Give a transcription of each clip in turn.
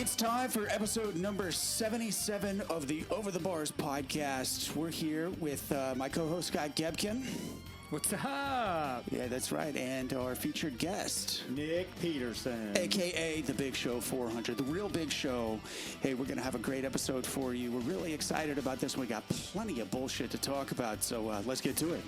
It's time for episode number 77 of the Over the Bars podcast. We're here with my co-host, Scott Gebkin. What's up? Yeah, that's right. And our featured guest, Nick Peterson. a.k.a. The Big Show 400, the real Big Show. Hey, we're going to have a great episode for you. We're really excited about this. We got plenty of bullshit to talk about, so let's get to it.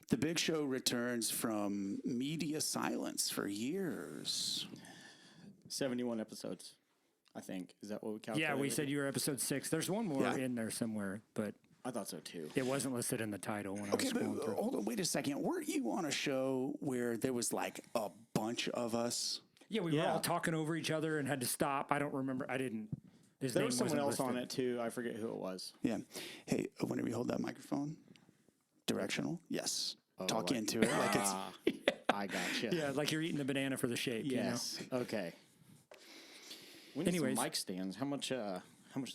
The Big Show returns from media silence for years. 71 episodes, I think. Is that what we calculated? Yeah, we said you were episode 6. There's one more in there somewhere, but I thought so too. it wasn't listed in the title when I was Okay, but scrolling through. hold on, wait a second. Weren't you on a show where there was like a bunch of us? Yeah, we were all talking over each other and had to stop. I don't remember. I didn't. His There name was someone wasn't else on listed. it too. I forget who it was. Yeah. Hey, whenever you hold that microphone, directional? Yes. Talk like- into it like it's... I gotcha. Yeah, like you're eating the banana for the shape. Yes. Okay. We need Anyways. some mic stands. How much do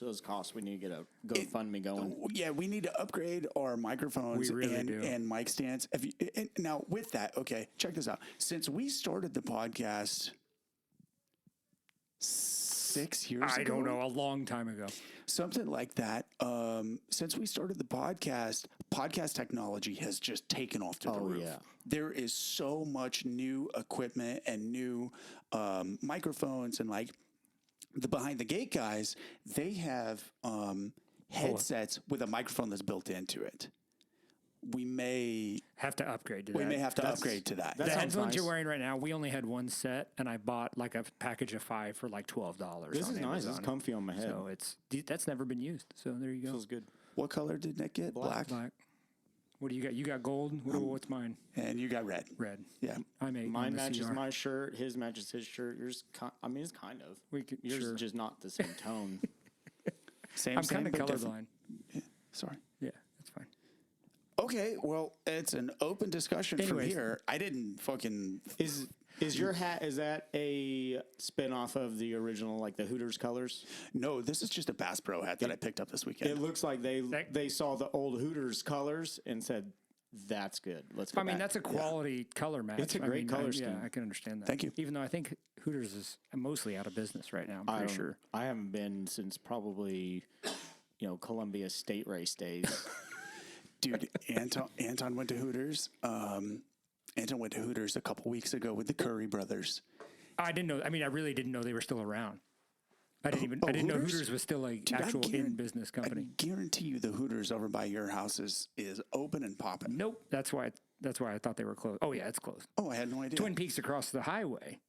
those cost? We need to get a GoFundMe going. Yeah, we need to upgrade our microphones We really do. and mic stands. And now, with that, okay, check this out. Since we started the podcast 6 years ago. I don't know, a long time ago. Something like that. Since we started the podcast technology has just taken off to the roof. yeah. There is so much new equipment and new microphones, and like the Behind the Gate guys, they have headsets with a microphone that's built into it. We may Have to upgrade to that. have to upgrade to that. The sounds headphones nice. you're wearing right now, we only had one set, and I bought like a package of 5 for like $12. This on is nice. Amazon. It's comfy on my head. So that's never been used. So there you go. Feels good. What color did Nick get? Black. Black. What do you got? You got gold? What's mine? And you got red. Red. Yeah. I'm 8. Mine on the matches CR. my shirt. His matches his shirt. Yours, it's kind of. Yours sure. is just not the same tone. Same. I'm same, kind of but different. colorblind. Yeah, sorry. Yeah, that's fine. Okay, well, it's an open discussion from Anyways. here. I didn't fucking... Is your hat, is that a spin-off of the original, like the Hooters colors? No, this is just a Bass Pro hat that I picked up this weekend. It looks like they saw the old Hooters colors and said, that's good. Let's go I mean, back." that's a quality color match. It's a I great mean, color Yeah, scheme. I can understand that. Thank you. Even though I think Hooters is mostly out of business right now, I'm I pretty don't- sure. I haven't been since probably, Columbia State Race days. Dude, Anton went to Hooters. Anton went to Hooters a couple weeks ago with the Curry brothers. I didn't know. I mean, I really didn't know they were still around. I didn't know Hooters was still like Dude, actual in-business company. I guarantee you the Hooters over by your house is open and popping. Nope. That's why I thought they were closed. Oh yeah, it's closed. Oh, I had no idea. Twin Peaks across the highway,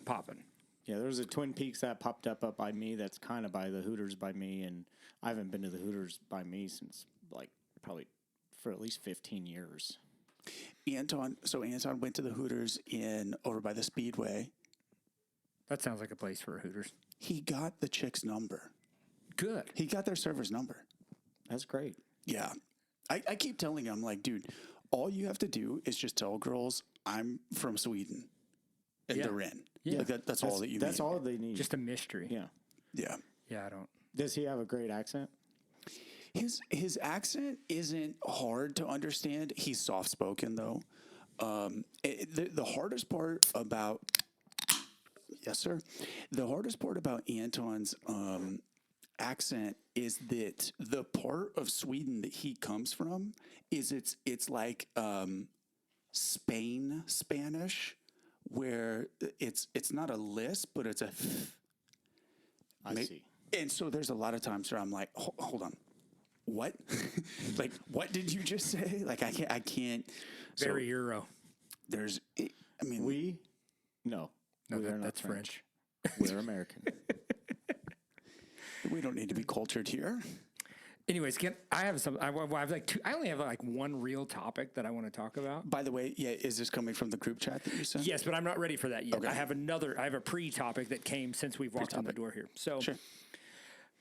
popping. Yeah, there's a Twin Peaks that popped up by me that's kind of by the Hooters by me, and I haven't been to the Hooters by me since like probably for at least 15 years. Anton went to the Hooters over by the Speedway. That sounds like a place for a Hooters. He got the chick's number. Good. He got their server's number. That's great. Yeah. I keep telling him, like, dude, all you have to do is just tell girls I'm from Sweden. And Yeah. they're in. Yeah. Like that's all that you That's need. all they need. Just a mystery. Yeah. Yeah. Yeah, I don't. Does he have a great accent? His accent isn't hard to understand. He's soft spoken though. The hardest part about yes, sir. The hardest part about Anton's accent is that the part of Sweden that he comes from is it's like Spain Spanish, where it's not a lisp, but it's a. I see. And so there's a lot of times where I'm like, hold on, what? Like, what did you just say? Like, I can't. So Very Euro. there's, I mean, No, No, we are not that's French. We're American. we don't need to be cultured here. Anyways, I have some. I have like two. I only have like one real topic that I want to talk about. By the way, yeah, is this coming from the group chat that you sent? Yes, but I'm not ready for that yet. Okay. I have a pre-topic that came since we've walked in the door here. So Sure.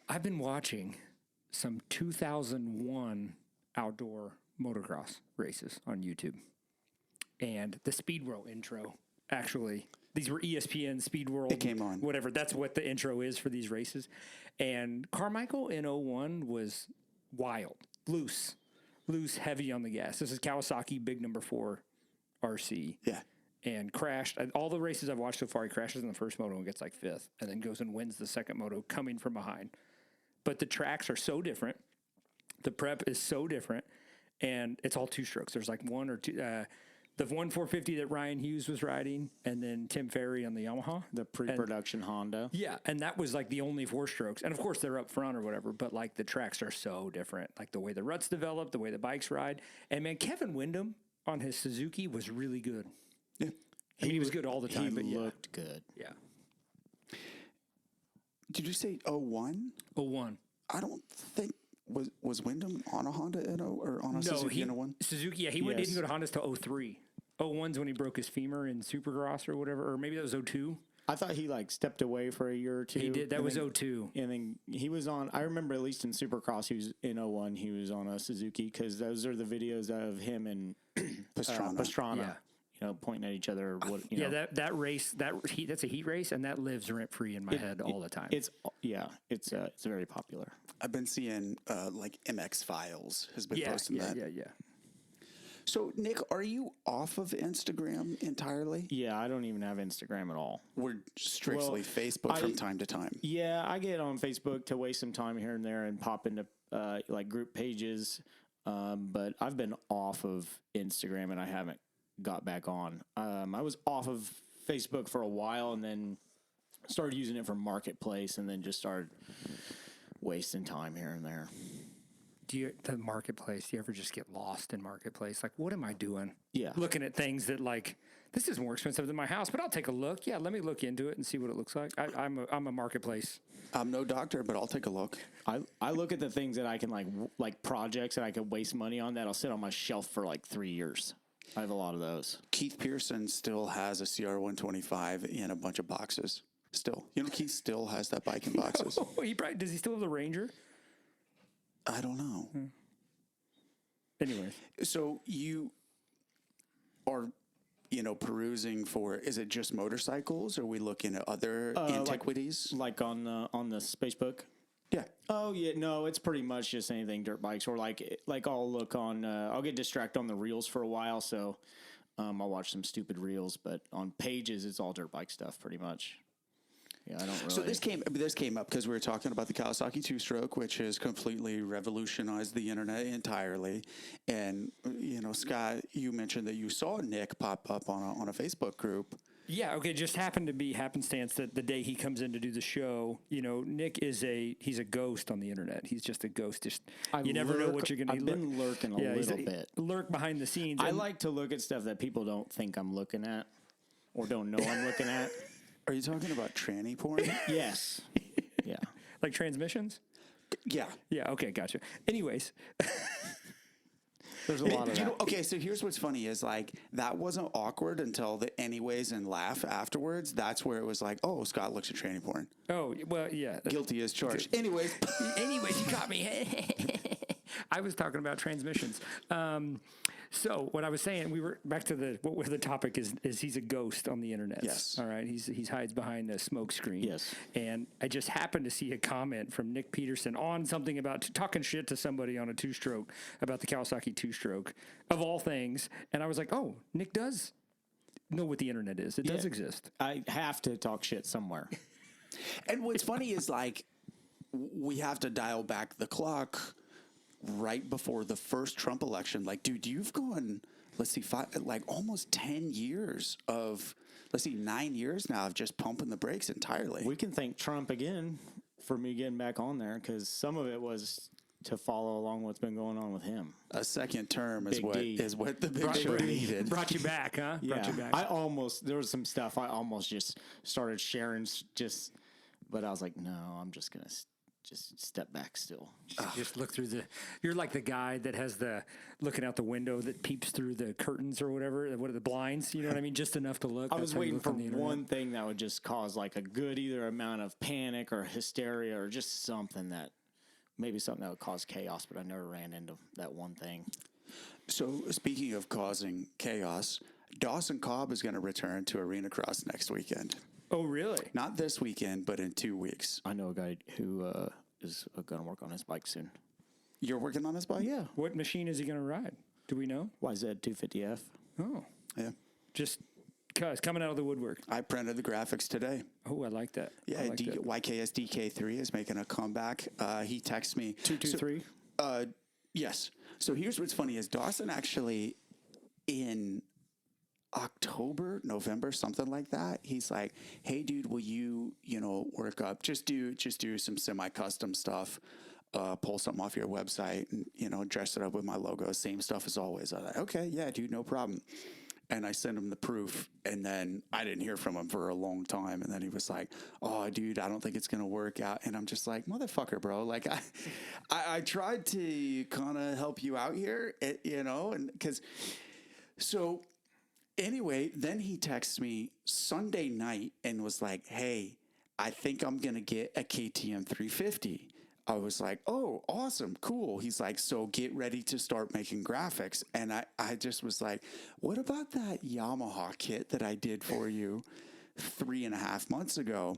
I've been watching some 2001 outdoor motocross races on YouTube. And the Speed World intro, actually, these were ESPN Speed World. It came on. Whatever, that's what the intro is for these races. And Carmichael in 01 was wild, loose, heavy on the gas. This is Kawasaki big number 4 RC. Yeah. And crashed. All the races I've watched so far, he crashes in the first moto and gets like 5th, and then goes and wins the second moto coming from behind. But the tracks are so different. The prep is so different, and it's all 2-strokes. There's like one or two. The 1/450 that Ryan Hughes was riding, and then Tim Ferry on the Yamaha. The pre-production Honda. Yeah, and that was like the only 4-strokes. And of course, they're up front or whatever, but like the tracks are so different. Like the way the ruts develop, the way the bikes ride. And man, Kevin Windham on his Suzuki was really good. Yeah. I mean, he was good all the time, but He yeah. looked good. Yeah. Did you say 01? 01. I don't think was Wyndham on a Honda in or on a Suzuki in 01? Suzuki, yeah, he didn't go to Hondas till 03. 01's when he broke his femur in Supercross or whatever, or maybe that was 02. I thought he like stepped away for a year or two. He did. That and was then- 02. And then he was on, I remember at least in Supercross, he was in 01, he was on a Suzuki because those are the videos of him and Pastrana. Yeah. You know, pointing at each other. What, you Yeah, know. that race, that's a heat race, and that lives rent free in my head all the time. It's very popular. I've been seeing like MX Files has been posting that. Yeah. So Nick, are you off of Instagram entirely? Yeah, I don't even have Instagram at all. We're strictly Well, Facebook from time to time. Yeah, I get on Facebook to waste some time here and there and pop into like group pages, but I've been off of Instagram and I haven't got back on. I was off of Facebook for a while and then started using it for Marketplace and then just started wasting time here and there. The Marketplace, do you ever just get lost in Marketplace? Like, what am I doing? Yeah. Looking at things that like, this is more expensive than my house, but I'll take a look. Yeah, let me look into it and see what it looks like. I'm a Marketplace. I'm no doctor, but I'll take a look. I look at the things that I can like projects that I could waste money on that'll sit on my shelf for like 3 years. I have a lot of those. Keith Pearson still has a CR125 in a bunch of boxes. Still, Keith still has that bike in boxes. Does he still have the Ranger? I don't know. Anyways. So you are, perusing for, is it just motorcycles? Or are we looking at other antiquities? Like on the Facebook. Yeah. Oh yeah, no, it's pretty much just anything dirt bikes or like I'll look on. I'll get distracted on the reels for a while, so I'll watch some stupid reels. But on pages, it's all dirt bike stuff, pretty much. Yeah, I don't really. So this came up because we were talking about the Kawasaki 2-stroke, which has completely revolutionized the internet entirely. And Scott, you mentioned that you saw Nick pop up on a Facebook group. Yeah, okay, just happened to be happenstance that the day he comes in to do the show, Nick he's a ghost on the internet. He's just a ghost. You never know what you're going to I've been lurking a little bit. Lurk behind the scenes. I like to look at stuff that people don't think I'm looking at or don't know I'm looking at. Are you talking about tranny porn? Yes. Yeah. Like transmissions? Yeah. Yeah, okay, gotcha. Anyways. There's a lot of that. Okay, so here's what's funny is like that wasn't awkward until the anyways and laugh afterwards. That's where it was like, oh, Scott looks at tranny porn. Oh, well, yeah. Guilty as charged. Anyways. Anyways, you caught me. I was talking about transmissions. So what I was saying, we were back to where the topic is he's a ghost on the internet. Yes. All right. He hides behind a smoke screen. Yes. And I just happened to see a comment from Nick Peterson on something about talking shit to somebody on a 2-stroke about the Kawasaki 2-stroke of all things. And I was like, oh, Nick does know what the internet is. It does exist. I have to talk shit somewhere. And what's funny is like we have to dial back the clock right before the first Trump election. Like, dude, you've gone, almost 10 years of, 9 years now of just pumping the brakes entirely. We can thank Trump again for me getting back on there because some of it was to follow along what's been going on with him. A second term is Big what the big show needed. Brought you back, huh? Yeah, Brought you back. there was some stuff I almost just started sharing but I was like, no, I'm just going to just step back still. Just look through you're like the guy that has looking out the window that peeps through the curtains or whatever. What are the blinds? You know what I mean? Just enough to look. I That's was how you waiting look for on the internet. one thing that would just cause like a good either amount of panic or hysteria or just something that would cause chaos, but I never ran into that one thing. So speaking of causing chaos, Dawson Cobb is going to return to Arena Cross next weekend. Oh, really? Not this weekend, but in 2 weeks. I know a guy who is going to work on his bike soon. You're working on this bike? Yeah. What machine is he going to ride? Do we know? YZ250F. Oh, Yeah. just cuz coming out of the woodwork. I printed the graphics today. Oh, I like that. Yeah, I like that. YKS DK3 is making a comeback. He texts me. 223. Yes. So here's what's funny is Dawson actually in October, November, something like that. He's like, "Hey, dude, will you work up? Just do some semi-custom stuff. Pull something off your website and dress it up with my logo. Same stuff as always." I'm like, "Okay, yeah, dude, no problem." And I sent him the proof, and then I didn't hear from him for a long time. And then he was like, "Oh, dude, I don't think it's gonna work out." And I'm just like, "Motherfucker, bro! Like, I tried to kind of help you out here, and because so." Anyway, then he texts me Sunday night and was like, "Hey, I think I'm going to get a KTM 350. I was like, "Oh, awesome. Cool." He's like, "So get ready to start making graphics." And I just was like, "What about that Yamaha kit that I did for you 3.5 months ago?"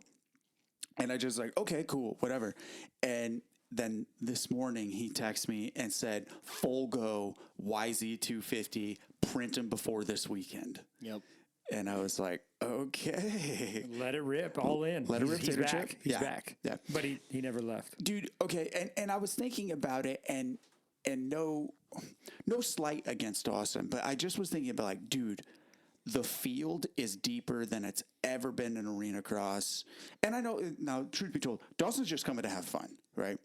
And I just like, "Okay, cool, whatever." And then this morning he texted me and said, "Full go YZ250, print them before this weekend." Yep. And I was like, "Okay." Let it rip, all in. Let it rip, He's tater back. chip. He's Yeah. back. Yeah. But he never left. Dude, okay, and I was thinking about it and no slight against Dawson, but I just was thinking about like, dude, the field is deeper than it's ever been in arena cross. And I know now, truth be told, Dawson's just coming to have fun, right?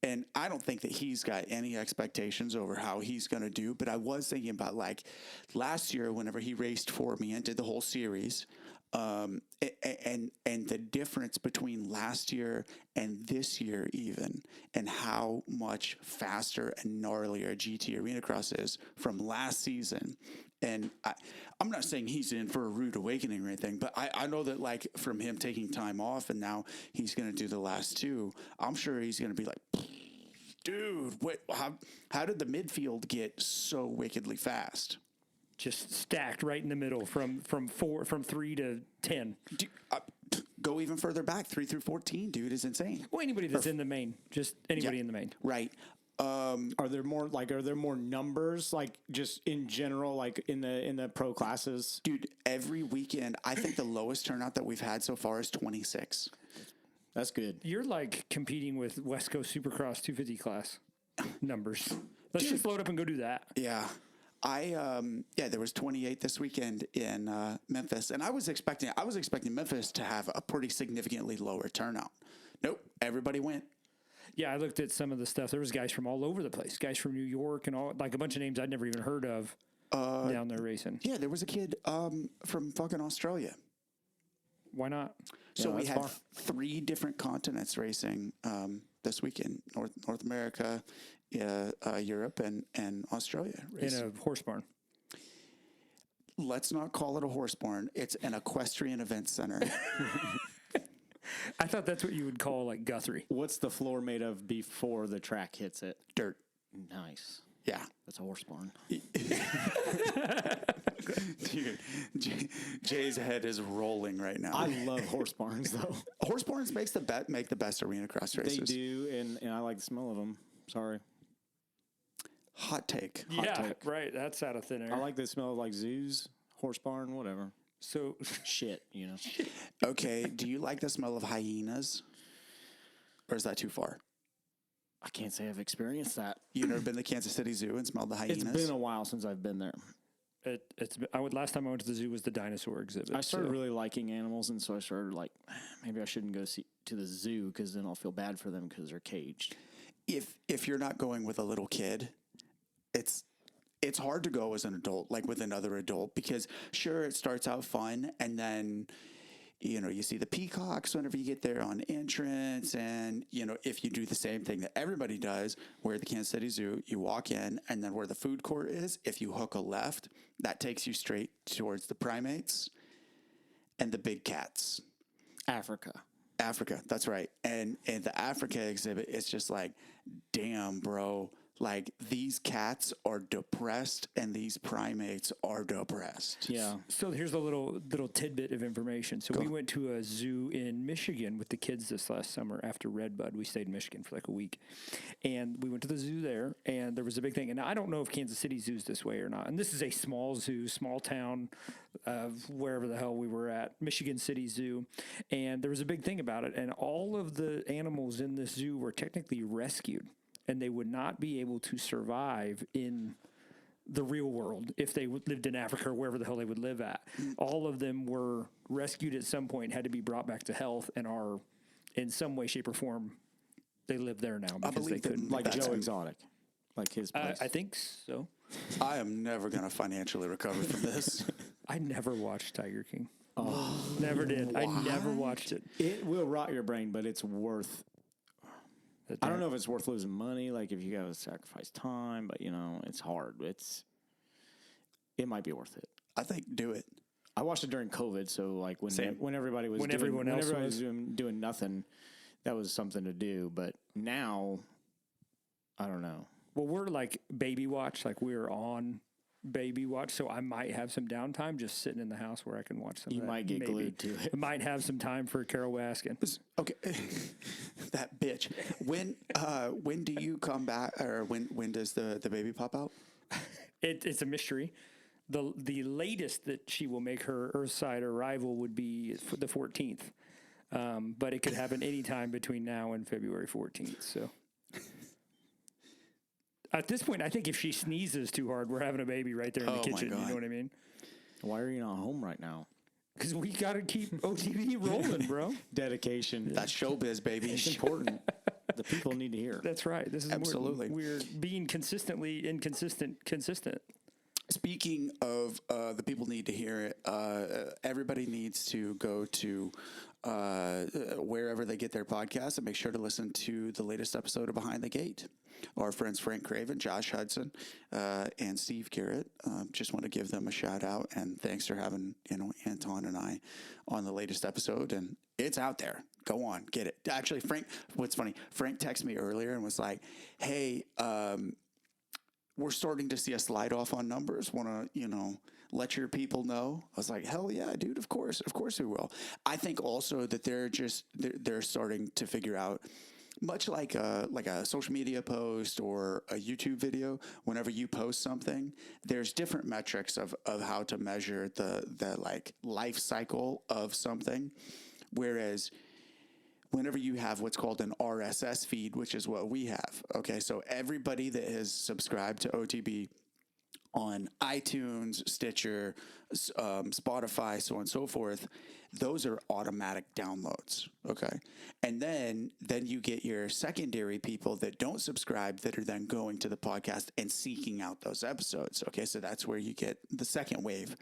And I don't think that he's got any expectations over how he's going to do. But I was thinking about like last year, whenever he raced for me and did the whole series, and the difference between last year and this year even, and how much faster and gnarlier GT Arena Cross is from last season. And I'm not saying he's in for a rude awakening or anything, but I know that like from him taking time off and now he's going to do the last two, I'm sure he's going to be like, "Dude, how did the midfield get so wickedly fast?" Just stacked right in the middle from 3 to 10. Go even further back, 3 through 14, dude, is insane. Well, anybody that's in the main, just anybody Yeah. in the main. Right. Are there more numbers like just in general like in the pro classes? Dude, every weekend, I think the lowest turnout that we've had so far is 26. That's good. You're like competing with West Coast Supercross 250 class numbers. Let's just load up and go do that. Yeah. There was 28 this weekend in Memphis, and I was expecting Memphis to have a pretty significantly lower turnout. Nope, everybody went. Yeah, I looked at some of the stuff. There was guys from all over the place, guys from New York and all, like a bunch of names I'd never even heard of down there racing. Yeah, there was a kid from fucking Australia. Why not? So we that's had far. 3 different continents racing this weekend: North America, Europe, and Australia. In a horse barn. Let's not call it a horse barn. It's an equestrian event center. I thought that's what you would call like Guthrie. What's the floor made of before the track hits it? Dirt. Nice. Yeah. That's a horse barn. Dude, Jay's head is rolling right now. I love horse barns though. Horse barns make the best arena cross races. They do, and I like the smell of them. Sorry. Hot take. take. Right. That's out of thin air. I like the smell of like zoos, horse barn, whatever. So Shit, you know. Okay, do you like the smell of hyenas? Or is that too far? I can't say I've experienced that. You never been to Kansas City Zoo and smelled the hyenas? It's been a while since I've been there. last time I went to the zoo was the dinosaur exhibit. I started really liking animals, and so I started like, maybe I shouldn't go to the zoo because then I'll feel bad for them because they're caged. If you're not going with a little kid, it's hard to go as an adult, like with another adult, because sure, it starts out fun, and then you see the peacocks whenever you get there on entrance, and if you do the same thing that everybody does, where the Kansas City Zoo, you walk in, and then where the food court is, if you hook a left, that takes you straight towards the primates and the big cats. Africa, That's right. And the Africa exhibit, it's just like, damn, bro. like these cats are depressed and these primates are depressed. Yeah. So here's a little tidbit of information. So we went to a zoo in Michigan with the kids this last summer after Redbud. We stayed in Michigan for like a week, and we went to the zoo there, and there was a big thing. And I don't know if Kansas City Zoo's this way or not. And this is a small zoo, small town, wherever the hell we were at, Michigan City Zoo, and there was a big thing about it. And all of the animals in this zoo were technically rescued, and they would not be able to survive in the real world if they lived in Africa or wherever the hell they would live at. All of them were rescued at some point, had to be brought back to health, and are in some way, shape, or form, they live there now because they believe that, couldn't. Like Joe Exotic. Like his place. I think so. I am never going to financially recover from this. I never watched Tiger King. Oh, never did. I never watched it. It will rot your brain, but it's worth. I don't know if it's worth losing money, like if you got to sacrifice time, but it's hard. It might be worth it. I think do it. I watched it during COVID, so like when everybody was everyone else was doing nothing, that was something to do. But now, I don't know. Well, we're like baby watch, like we're on baby watch, so I might have some downtime just sitting in the house where I can watch some. You of that, might get maybe. glued to it. I might have some time for Carol Baskin. Okay, that bitch. When do you come back, or when does the baby pop out? It's a mystery. The latest that she will make her Earthside arrival would be the 14th, but it could happen anytime between now and February 14th. So. At this point, I think if she sneezes too hard, we're having a baby right there in the kitchen. You know what I mean? Why are you not home right now? Because we got to keep OTB rolling, bro. Dedication. That's showbiz, baby. It's important. The people need to hear. That's right. This is Absolutely. We're being consistently inconsistent. Speaking of the people need to hear it, everybody needs to go to wherever they get their podcast and make sure to listen to the latest episode of Behind the Gate. Our friends Frank Craven, Josh Hudson, and Steve Garrett. Just want to give them a shout out and thanks for having Anton and I on the latest episode. And it's out there. Go on, get it. Actually, what's funny? Frank texted me earlier and was like, "Hey, we're starting to see a slide off on numbers. Want to let your people know?" I was like, "Hell yeah, dude! Of course we will." I think also that they're starting to figure out. Much like a social media post or a YouTube video, whenever you post something, there's different metrics of how to measure the like life cycle of something. Whereas whenever you have what's called an RSS feed, which is what we have, okay, so everybody that has subscribed to OTB on iTunes, Stitcher, Spotify, so on and so forth, those are automatic downloads, okay? And then you get your secondary people that don't subscribe that are then going to the podcast and seeking out those episodes, okay? So that's where you get the second wave.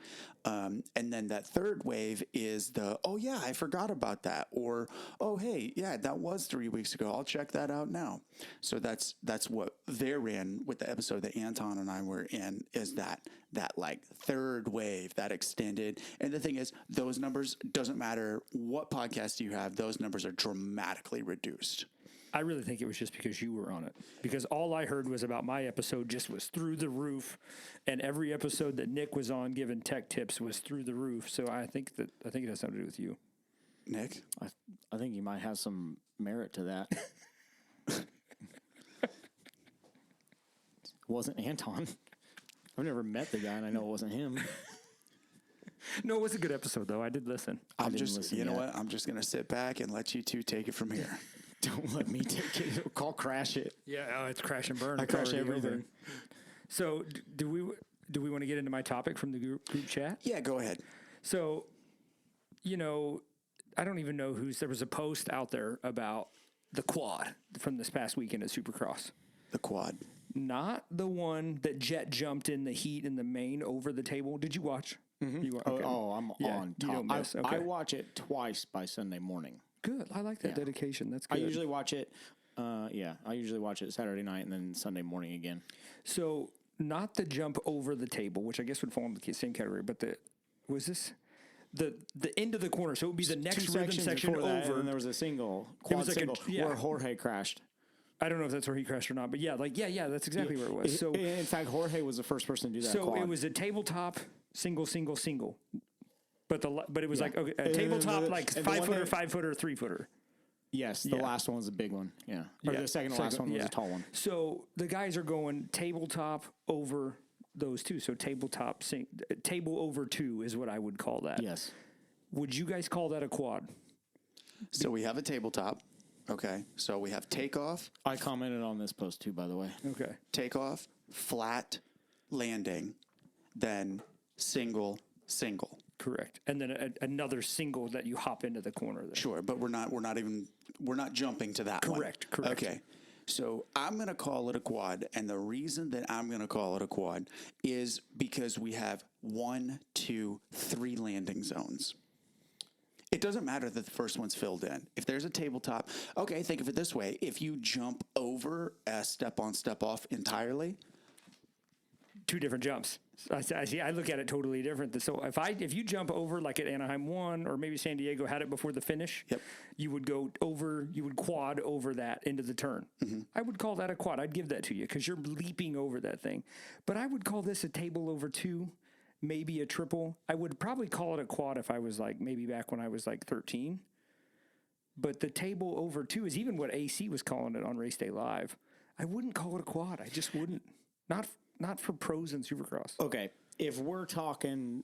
And then that third wave is oh yeah, I forgot about that. Or, oh, hey, yeah, that was 3 weeks ago. I'll check that out now. So that's what they're in with the episode that Anton and I were in, is that like third wave, that extended. And the thing is, those numbers, doesn't matter what podcast you have, those numbers are dramatically reduced. I really think it was just because you were on it. Because all I heard was about my episode just was through the roof, and every episode that Nick was on giving tech tips was through the roof. So I think it has something to do with you, Nick. I think you might have some merit to that. Wasn't Anton. I've never met the guy, and I know it wasn't him. No, it was a good episode, though. I did listen. I'm just going to sit back and let you two take it from here. Don't let me take it. Call crash it. Yeah, it's crash and burn. I crash everything. So do we want to get into my topic from the group chat? Yeah, go ahead. So, I don't even know there was a post out there about the quad from this past weekend at Supercross. The quad. Not the one that Jet jumped in the heat in the main over the table. Did you watch? Mm-hmm. I'm on top. You don't miss. Okay. I watch it twice by Sunday morning. Good. I like that dedication. That's good. I usually watch it. I usually watch it Saturday night and then Sunday morning again. So not the jump over the table, which I guess would fall in the same category, but the end of the corner. So it would be the next rhythm section over. And there was a quad single where Jorge crashed. I don't know if that's where he crashed or not, but yeah, that's exactly where it was. So in fact, Jorge was the first person to do that. So quad. it was a tabletop single. But it was like okay, a And tabletop the- like and the 5 one footer, that- 5 footer, 3 footer. Yes, the last one was a big one. Yeah. Or the second to last one was a tall one. So the guys are going tabletop over those two. So table over two is what I would call that. Yes. Would you guys call that a quad? So we have a tabletop. Okay. So we have takeoff, I commented on this post too, by the way. Okay. takeoff, flat landing, then single, single. Correct. And then another single that you hop into the corner there. Sure, but we're not jumping to that one. Correct. Okay. So I'm going to call it a quad, and the reason that I'm going to call it a quad is because we have 1, 2, 3 landing zones. It doesn't matter that the first one's filled in. If there's a tabletop, okay, think of it this way. If you jump over a step on, step off entirely, Two different jumps. I see. I look at it totally different. So if you jump over like at Anaheim 1 or maybe San Diego had it before the finish, Yep. you would quad over that into the turn. I would call that a quad. I'd give that to you because you're leaping over that thing. But I would call this a table over 2, maybe a triple. I would probably call it a quad if I was like maybe back when I was like 13. But the table over 2 is even what AC was calling it on Race Day Live. I wouldn't call it a quad. I just wouldn't. Not for pros and Supercross. Okay. If we're talking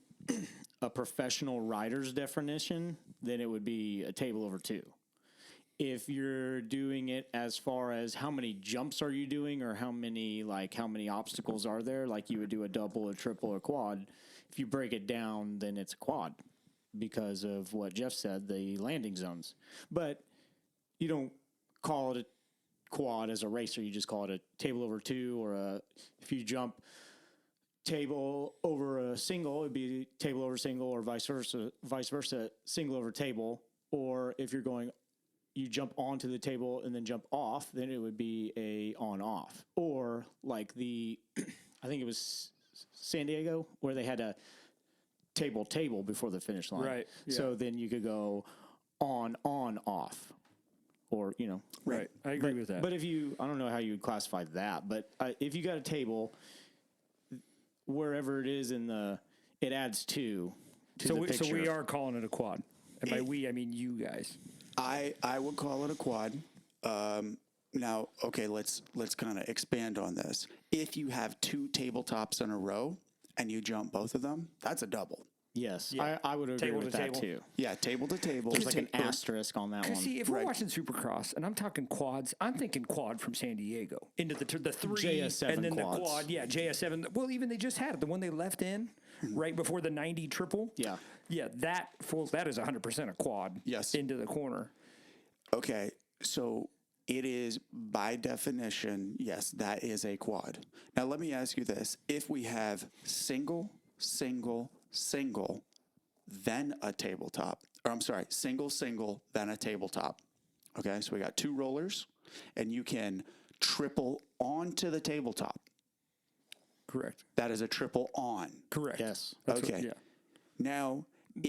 a professional rider's definition, then it would be a table over 2. If you're doing it as far as how many jumps are you doing or how many obstacles are there, like you would do a double, a triple, or quad, if you break it down, then it's a quad because of what Jeff said, the landing zones. But you don't call it a quad as a racer, you just call it a table over 2, or if you jump table over a single, it'd be table over single, or vice versa, single over table. Or if you jump onto the table and then jump off, then it would be a on off. Or like I think it was San Diego where they had a table before the finish line. Right. Yeah. So then you could go on off. Or, Right. I agree with that. But I don't know how you would classify that, but if you got a table, wherever it is it adds 2 to the picture. So we are calling it a quad. And by we, I mean you guys. I would call it a quad. Now, okay, let's kind of expand on this. If you have 2 tabletops in a row and you jump both of them, that's a double. Yes, Yeah. I would agree Table with to that table. too. Yeah, table to table. There's like an asterisk on that one. See, if we're watching Supercross and I'm talking quads, I'm thinking quad from San Diego into the 3 JS7 and then quads. the quad. Yeah, JS7. Well, even they just had it. The one they left in right before the 90 triple. Yeah. Yeah, that is 100% a quad. Yes. Into the corner. Okay, so it is by definition, yes, that is a quad. Now let me ask you this: if we have single, single, single, then a tabletop, or I'm sorry, single, single, then a tabletop. Okay, so we got 2 rollers, and you can triple onto the tabletop. Correct. That is a triple on. Correct. Yes. That's what- Okay. yeah. Now,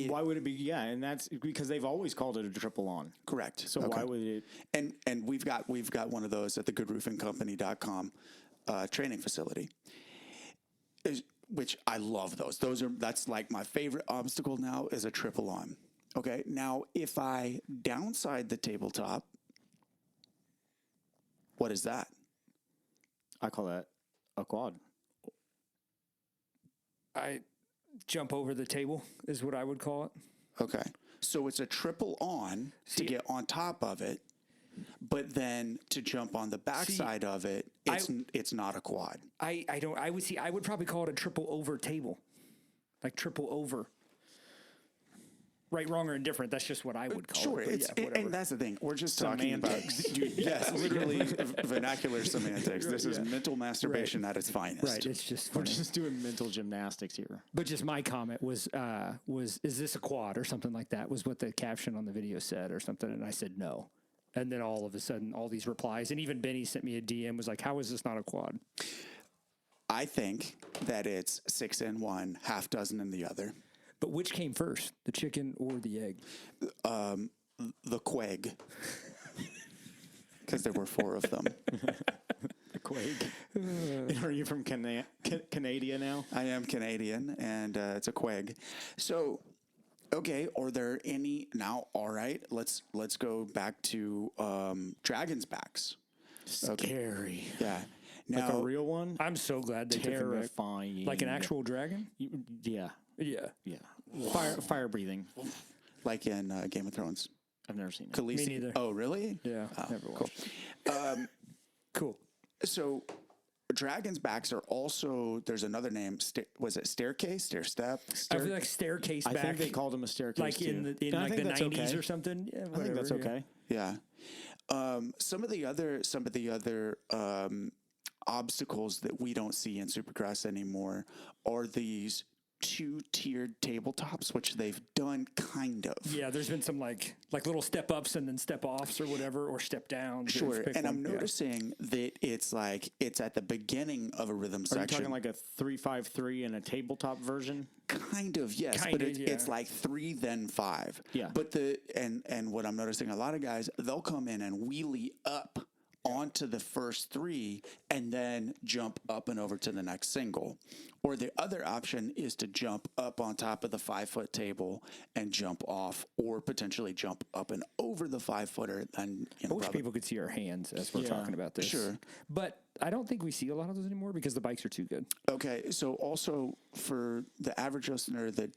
Why would it be? Yeah, and that's because they've always called it a triple on. correct. So why would it? And we've got one of those at the goodroofingcompany.com training facility. Which I love those. That's like my favorite obstacle now is a triple on. Okay. Now if I downside the tabletop, what is that? I call that a quad. I jump over the table is what I would call it. Okay. So it's a triple on to get on top of it, but then to jump on the backside of it, it's not a quad. I would probably call it a triple over table. Like triple over. Right, wrong, or indifferent. That's just what I would call Sure, it. But and that's the thing. We're just talking about, Semantics. yes, literally vernacular semantics. This is mental masturbation at its finest. Right, it's just We're funny. just doing mental gymnastics here. But just my comment was is this a quad or something like that was what the caption on the video said or something, and I said no. And then all of a sudden, all these replies, and even Benny sent me a DM, was like, how is this not a quad? I think that it's 6 in one, half dozen in the other. But which came first, the chicken or the egg? The queg. because there were 4 of them. A quake. Are you from Canada now? I am Canadian, and it's a quag. So, okay, are there any now? All right, let's go back to dragon's backs. Scary. Yeah. Like Now, a real one? I'm so glad they took him back. Terrifying. Like an actual dragon? Yeah. Yeah. Yeah. Fire breathing. like in Game of Thrones. I've never seen it. Khaleesi. Me neither. Oh, really? Yeah. Oh, Never cool. watched. Cool. So, dragon's backs are also. There's another name. Was it staircase? Stair step? I feel like staircase I back. think they called him a staircase like too. in And I like think the that's 90s okay. or something. Yeah, I think that's whatever, okay. Yeah. Some of the other obstacles that we don't see in Supercross anymore are these 2-tiered tabletops, which they've done kind of. Yeah, there's been some like little step ups and then step offs or whatever, or step downs. Sure, Pick and I'm one, yeah. noticing that it's at the beginning of a rhythm Are you section. talking like a 353 and a tabletop version? Kind of, yes, but Kinda, it's yeah. like 3 then 5. Yeah. But and what I'm noticing, a lot of guys, they'll come in and wheelie up onto the first 3 and then jump up and over to the next single. Or the other option is to jump up on top of the 5-foot table and jump off, or potentially jump up and over the 5-footer. And I wish people could see our hands as we're Yeah, talking about this. sure. But I don't think we see a lot of those anymore because the bikes are too good. Okay, so also for the average listener that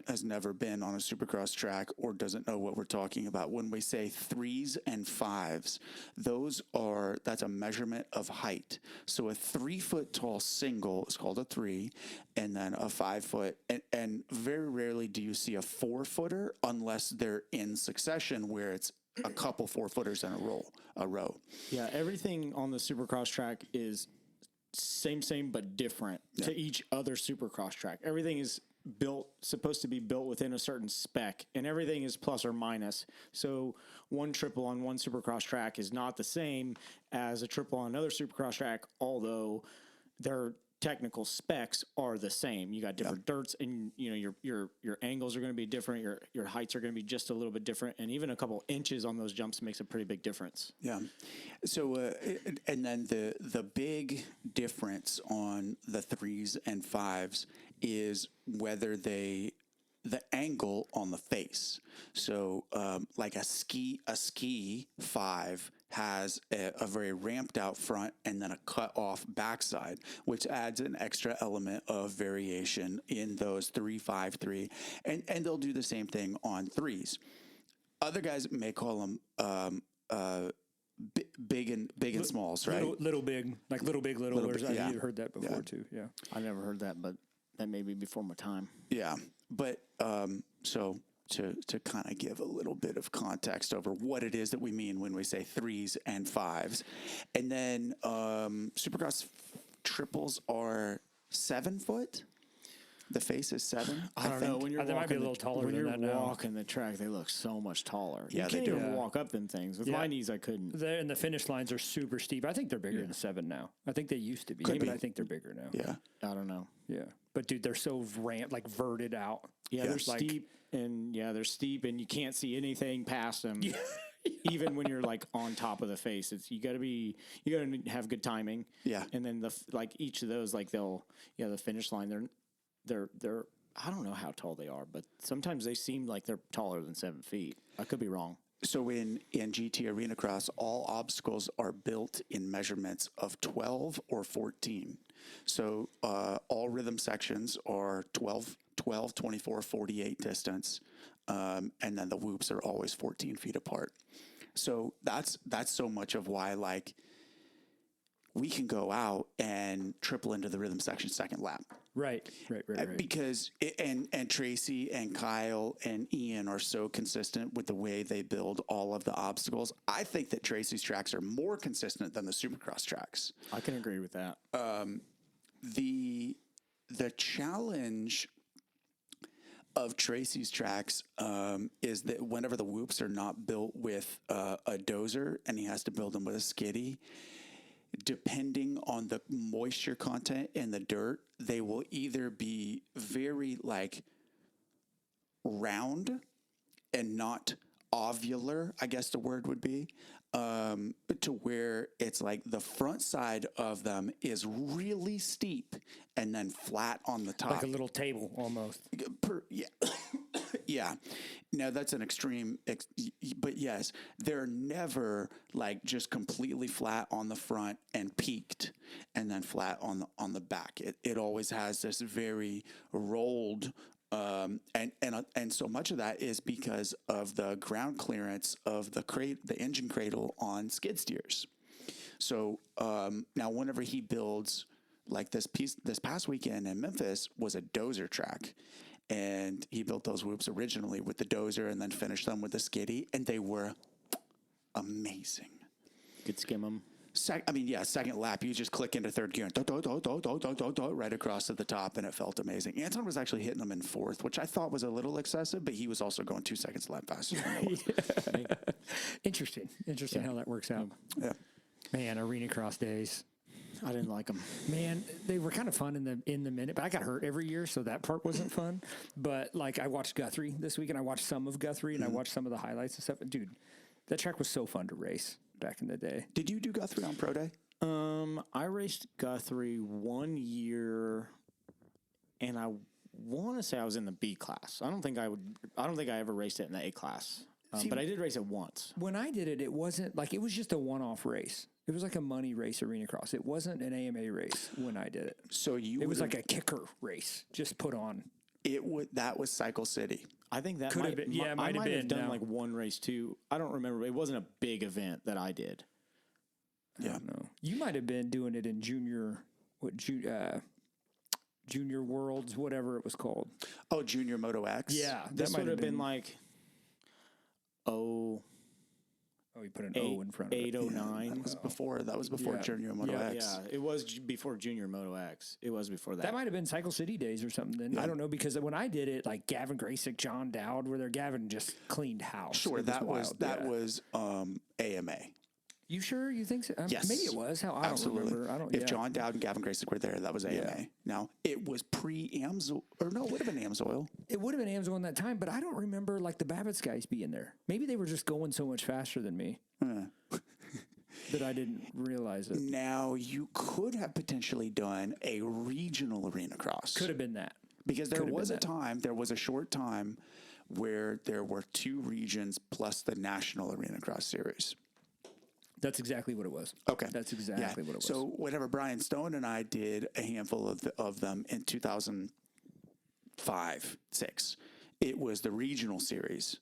has never been on a Supercross track or doesn't know what we're talking about, when we say 3s and 5s, that's a measurement of height. So a 3-foot tall single is called a 3, and then a 5-foot, and very rarely do you see a 4-footer unless they're in succession, where it's a couple 4-footers in a row. Yeah, everything on the Supercross track is same, but different to each other Supercross track. Everything is supposed to be built within a certain spec, and everything is plus or minus. So one triple on one Supercross track is not the same as a triple on another Supercross track, although their technical specs are the same. You got different dirts, and your angles are going to be different. Your heights are going to be just a little bit different, and even a couple inches on those jumps makes a pretty big difference. Yeah. So, and then the big difference on the 3s and 5s is whether the angle on the face. So, like a ski 5 has a very ramped out front and then a cut off backside, which adds an extra element of variation in those 3, 5, 3. And they'll do the same thing on 3s. Other guys may call them big and smalls, right? Little big, like little big, little. Little big, I've yeah. heard that before Yeah. too. Yeah. I never heard that, but that may be before my time. Yeah, but so to kind of give a little bit of context over what it is that we mean when we say 3s and 5s, and then Supercross triples are 7 foot. The face is 7. I don't know. When you're They might be a walking little taller when than you're that now. walking the track, they look so much taller. Yeah, you they can't do. even Yeah. walk up them things. With Yeah. my knees, I couldn't. And the finish lines are super steep. I think they're bigger than 7 now. I think they used to be, Could but be. I think they're bigger now. Yeah, I don't know. Yeah. But dude, they're so verted out. Yeah, Yeah. they're Like- steep, and you can't see anything past them. Even when you're like on top of the face, you got to have good timing. Yeah. And then each of those, the finish line, they're I don't know how tall they are, but sometimes they seem like they're taller than 7 feet. I could be wrong. So in GT Arena Cross, all obstacles are built in measurements of 12 or 14. So all rhythm sections are 12, 24, 48 distance, and then the whoops are always 14 feet apart. So that's so much of why we can go out and triple into the rhythm section second lap. Right. Because and Tracy and Kyle and Ian are so consistent with the way they build all of the obstacles. I think that Tracy's tracks are more consistent than the Supercross tracks. I can agree with that. The challenge of Tracy's tracks is that whenever the whoops are not built with a dozer and he has to build them with a skiddy, depending on the moisture content in the dirt, they will either be very round and not ovular, I guess the word would be, to where it's like the front side of them is really steep and then flat on the top. Like a little table almost. Yeah. Yeah. Now that's an extreme, but yes, they're never like just completely flat on the front and peaked and then flat on the back. It always has this very rolled, and so much of that is because of the ground clearance of the engine cradle on skid steers. So now, whenever he builds like this past weekend in Memphis was a dozer track, and he built those whoops originally with the dozer and then finished them with the skiddy, and they were amazing. Could skim them. Second lap, you just click into third gear and right across to the top, and it felt amazing. Anton was actually hitting them in fourth, which I thought was a little excessive, but he was also going 2 seconds a lap faster than I was. Interesting how that works out. Yeah. Man, arena cross days. I didn't like them. Man, they were kind of fun in the minute, but I got hurt every year, so that part wasn't fun. But like, I watched Guthrie this week, and I watched some of Guthrie, and I watched some of the highlights and stuff. Dude, that track was so fun to race back in the day. Did you do Guthrie on Pro Day? I raced Guthrie 1 year, and I want to say I was in the B class. I don't think I ever raced it in the A class. But I did race it once. When I did it, it wasn't like, it was just a one-off race. It was like a money race arena cross. It wasn't an AMA race when I did it. So it was like a kicker race just put on. That was Cycle City. I think that Could might have been. Yeah, it I might have been. done like one race too. I don't remember. It wasn't a big event that I did. I don't know. You might have been doing it in junior worlds, whatever it was called. Oh, Junior Moto X. Yeah, This would have been like you put an O in front of it. 809. That was before Yeah. Junior Moto X. Yeah, it was before Junior Moto X. It was before that. That might have been Cycle City days or something. Then I don't know, because when I did it, like Gavin Graysick, John Dowd were there. Gavin just cleaned house. Sure, that was AMA. You sure? You think so? Yes. Maybe it was. I don't remember. If John Dowd and Gavin Graysick were there, that was AMA. Yeah. Now, it was pre-AMSOIL, or no, it would have been AMSOIL. It would have been AMSOIL in that time, but I don't remember like the Babbitts guys being there. Maybe they were just going so much faster than me that I didn't realize it. Now, you could have potentially done a regional arena cross. Could have been that. Because there was a short time where there were 2 regions plus the National Arena Cross Series. That's exactly what it was. Okay. That's exactly what it was. So whenever Brian Stone and I did a handful of them in 2005, 6, it was the regional series.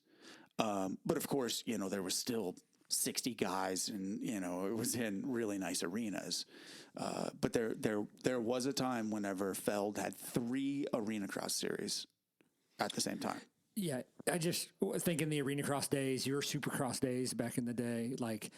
But of course, there was still 60 guys, and it was in really nice arenas. But there was a time whenever Feld had 3 arena cross series at the same time. Yeah, I just was thinking the arena cross days, your supercross days back in the day, like.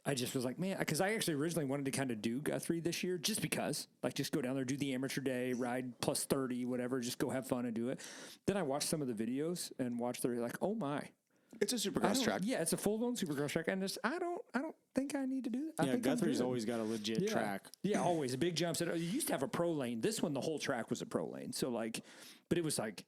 I just was like, man, because I actually originally wanted to kind of do Guthrie this year just because, like, just go down there, do the amateur day, ride plus 30, whatever, just go have fun and do it. Then I watched some of the videos and watched the, like, oh my. It's a supercross track. Yeah, it's a full-blown supercross track. And I don't think I need to do that. Yeah, Guthrie's always got a legit track. Yeah, always. Big jumps. It used to have a pro lane. This one, the whole track was a pro lane. So, like, but it was like,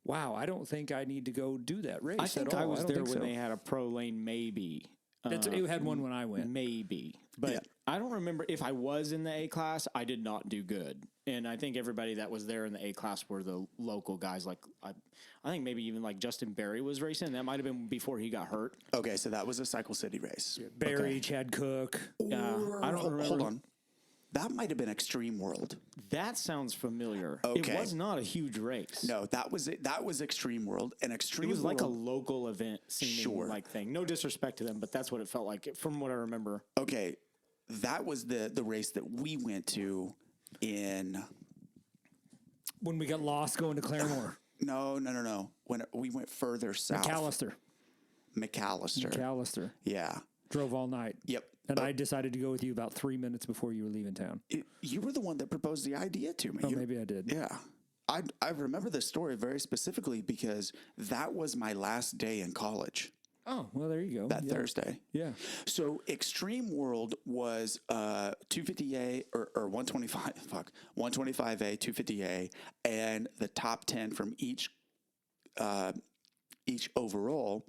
wow, I don't think I need to go do that race I think at all. I was there when they had a pro lane, maybe. It had one when I went. Maybe. But I don't remember if I was in the A class, I did not do good. And I think everybody that was there in the A class were the local guys. Like, I think maybe even like Justin Berry was racing. That might have been before he got hurt. Okay, so that was a Cycle City race. Yeah, Barry, Chad Cook. I don't remember. Hold on. That might have been Extreme World. That sounds familiar. Okay. It was not a huge race. No, that was it. That was Extreme World. And Extreme It was World, like a local event seeming like thing. No disrespect to them, but that's what it felt like from what I remember. Okay. That was the race that we went to in... When we got lost going to Claremore. No. When we went further south. McAllister. Yeah. Drove all night. Yep. And I decided to go with you about 3 minutes before you were leaving town. You were the one that proposed the idea to me. Oh, maybe I did. Yeah. I remember this story very specifically because that was my last day in college. Oh, well, there you go. That Thursday. Yeah. So Extreme World was 250A or 125, 125A, 250A, and the top 10 from each overall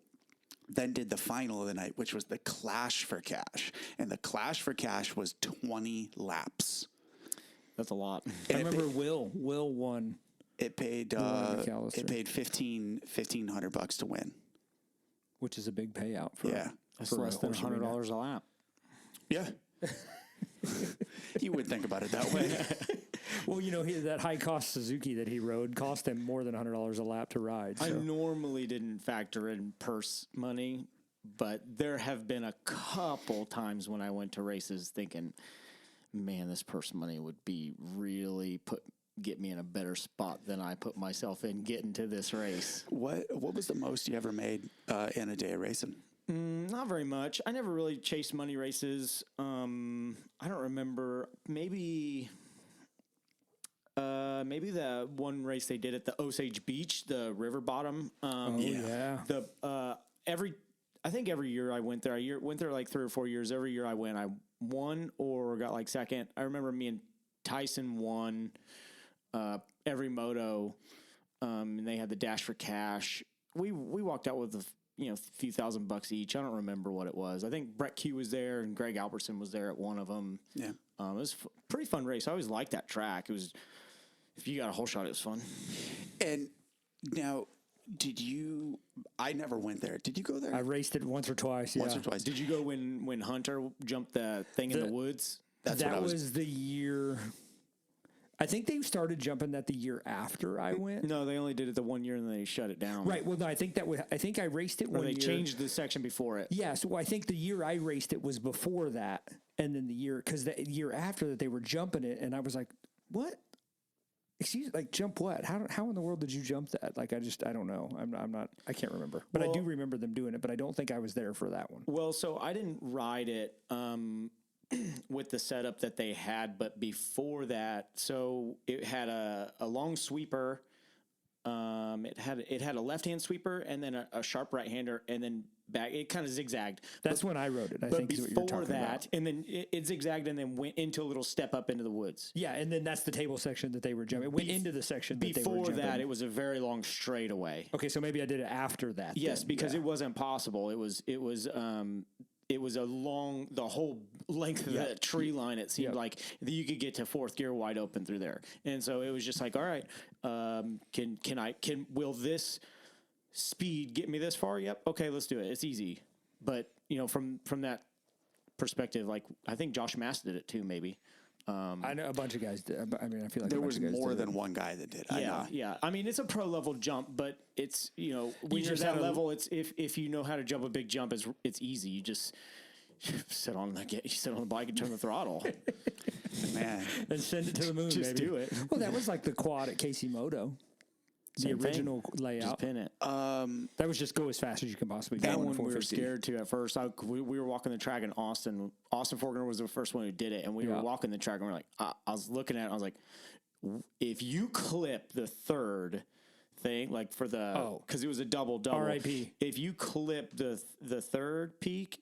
then did the final of the night, which was the Clash for Cash. And the Clash for Cash was 20 laps. That's a lot. I remember Will won. It paid McAllister. it paid $1,500 to win. Which is a big payout for That's for less than horse arena. $100 a lap. Yeah. You would think about it that way. Well, that high cost Suzuki that he rode cost him more than $100 a lap to ride. I So. normally didn't factor in purse money, but there have been a couple times when I went to races thinking, man, this purse money would be really get me in a better spot than I put myself in getting to this race. What was the most you ever made in a day of racing? Not very much. I never really chased money races. I don't remember. Maybe the one race they did at the Osage Beach, the river bottom. Yeah. I think every year I went there. Went there like 3 or 4 years. Every year I went, I won or got like second. I remember me and Tyson won every moto, and they had the Dash for Cash. We walked out with a few $1,000 each. I don't remember what it was. I think Brett Q was there and Greg Albertson was there at one of them. Yeah. It was pretty fun race. I always liked that track. It was, if you got a whole shot, it was fun. And now, I never went there. Did you go there? I raced it once or twice. Once or twice. Did you go when Hunter jumped the thing in the woods? That's that what I was the year. I think they started jumping that the year after I went. No, they only did it the 1 year and then they shut it down. Right. Well, no, I think I raced it Or one they year. changed the section before it. Yeah, so I think the year I raced it was before that, and then because the year after that they were jumping it, and I was like, "What? Excuse, like jump what? How in the world did you jump that? Like I don't know. I'm not. I can't remember, but I do remember them doing it. But I don't think I was there for that one. Well, so I didn't ride it with the setup that they had, but before that, so it had a long sweeper. It had a left hand sweeper and then a sharp right hander, and then back. It kind of zigzagged. That's when I rode it. I But think is what you're before talking that, about. and then it zigzagged and then went into a little step up into the woods. Yeah, and then that's the table section that they were jumping. It went into the section that they were Before jumping. that, it was a very long straightaway. Okay, so maybe I did it after that. Yes, then. because Yeah. it wasn't possible. It was a long, the whole length of that tree line. It seemed like you could get to fourth gear wide open through there. And so it was just like, all right, will this speed get me this far? Yep. Okay, let's do it. It's easy. But from that perspective, like I think Josh Mass did it too, maybe. I know a bunch of guys did. I mean, I feel like There a bunch was of guys more did than it. one guy that did. I know. Yeah. I mean, it's a pro level jump, but it's when you're just that had a- level, it's if you know how to jump a big jump, it's easy. You just sit on the bike and turn the throttle. Man. And send it to the moon. Just baby. do it. Well, that was like the quad at Casey Moto. Same the thing. original layout. Just pin it. That was just go as fast as you can possibly go. That in one we were 450. scared to at first. We were walking the track in Austin. Austin Forkner was the first one who did it, and we were walking the track, and we're like, I was looking at it, and I was like, if you clip the third thing, like for the, because it was a double. R.I.P. If you clip the third peak,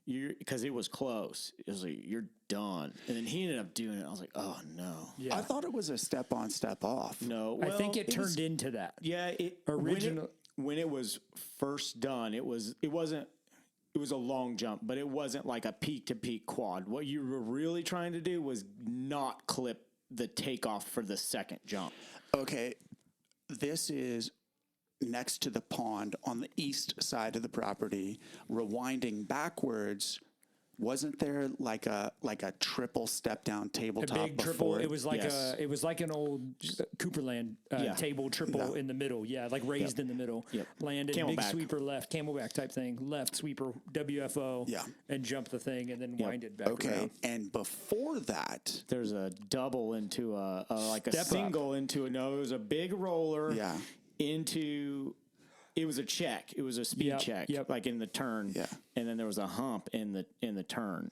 because it was close, it was like you're done. And then he ended up doing it. I was like, oh no. Yeah. I thought it was a step on, step off. No, I think it was- turned into that. Yeah, when it was first done, it was a long jump, but it wasn't like a peak to peak quad. What you were really trying to do was not clip the takeoff for the second jump. Okay. This is next to the pond on the east side of the property. Rewinding backwards, wasn't there like a triple step down A tabletop big triple. before It was like Yes. it was like an old Cooperland table triple in the middle. Yeah, like raised in the middle. Yep. Landed, Camelback. big sweeper left, camelback type thing, left sweeper, WFO. Yeah. And jump the thing and then winded back Okay. around. And before that, There's a double into a Step up. single into no, it was a big roller Yeah. into. It was a check. It was a speed check, like in the turn. Yeah. And then there was a hump in the turn.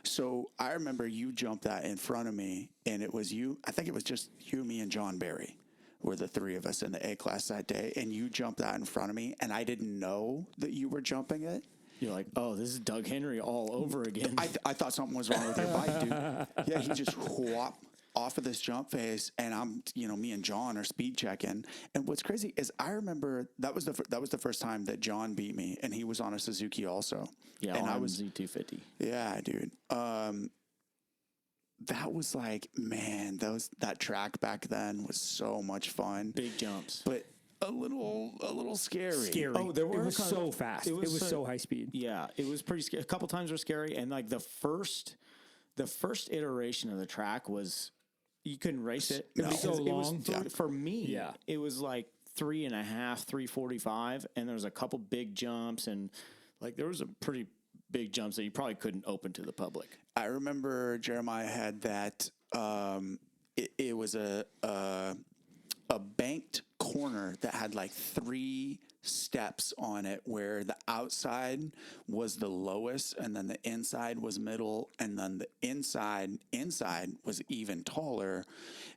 so I remember you jumped that in front of me, and it was you. I think it was just you, me, and John Barry were the three of us in the A class that day, and you jumped that in front of me, and I didn't know that you were jumping it. You're like, oh, this is Doug Henry all over again. I thought something was wrong with your bike, dude. Yeah, he just whop. off of this jump face, and me and John are speed checking. And what's crazy is I remember that was the first time that John beat me, and he was on a Suzuki also. Yeah, and I I was was Z250. yeah, dude. That was like, man, that track back then was so much fun, Big jumps. but a little scary. Scary. Oh, there it were was kind so of- fast. it It was was so- so high speed. Yeah, it was pretty scary. A couple times were scary, and like the first iteration of the track was you couldn't race it. No. Because So it was long. for me. Yeah. It was like 3.5, 3:45, and there was a couple big jumps, and like there was a pretty big jumps that you probably couldn't open to the public. I remember Jeremiah had that. It was a banked corner that had like 3 steps on it, where the outside was the lowest, and then the inside was middle, and then the inside was even taller.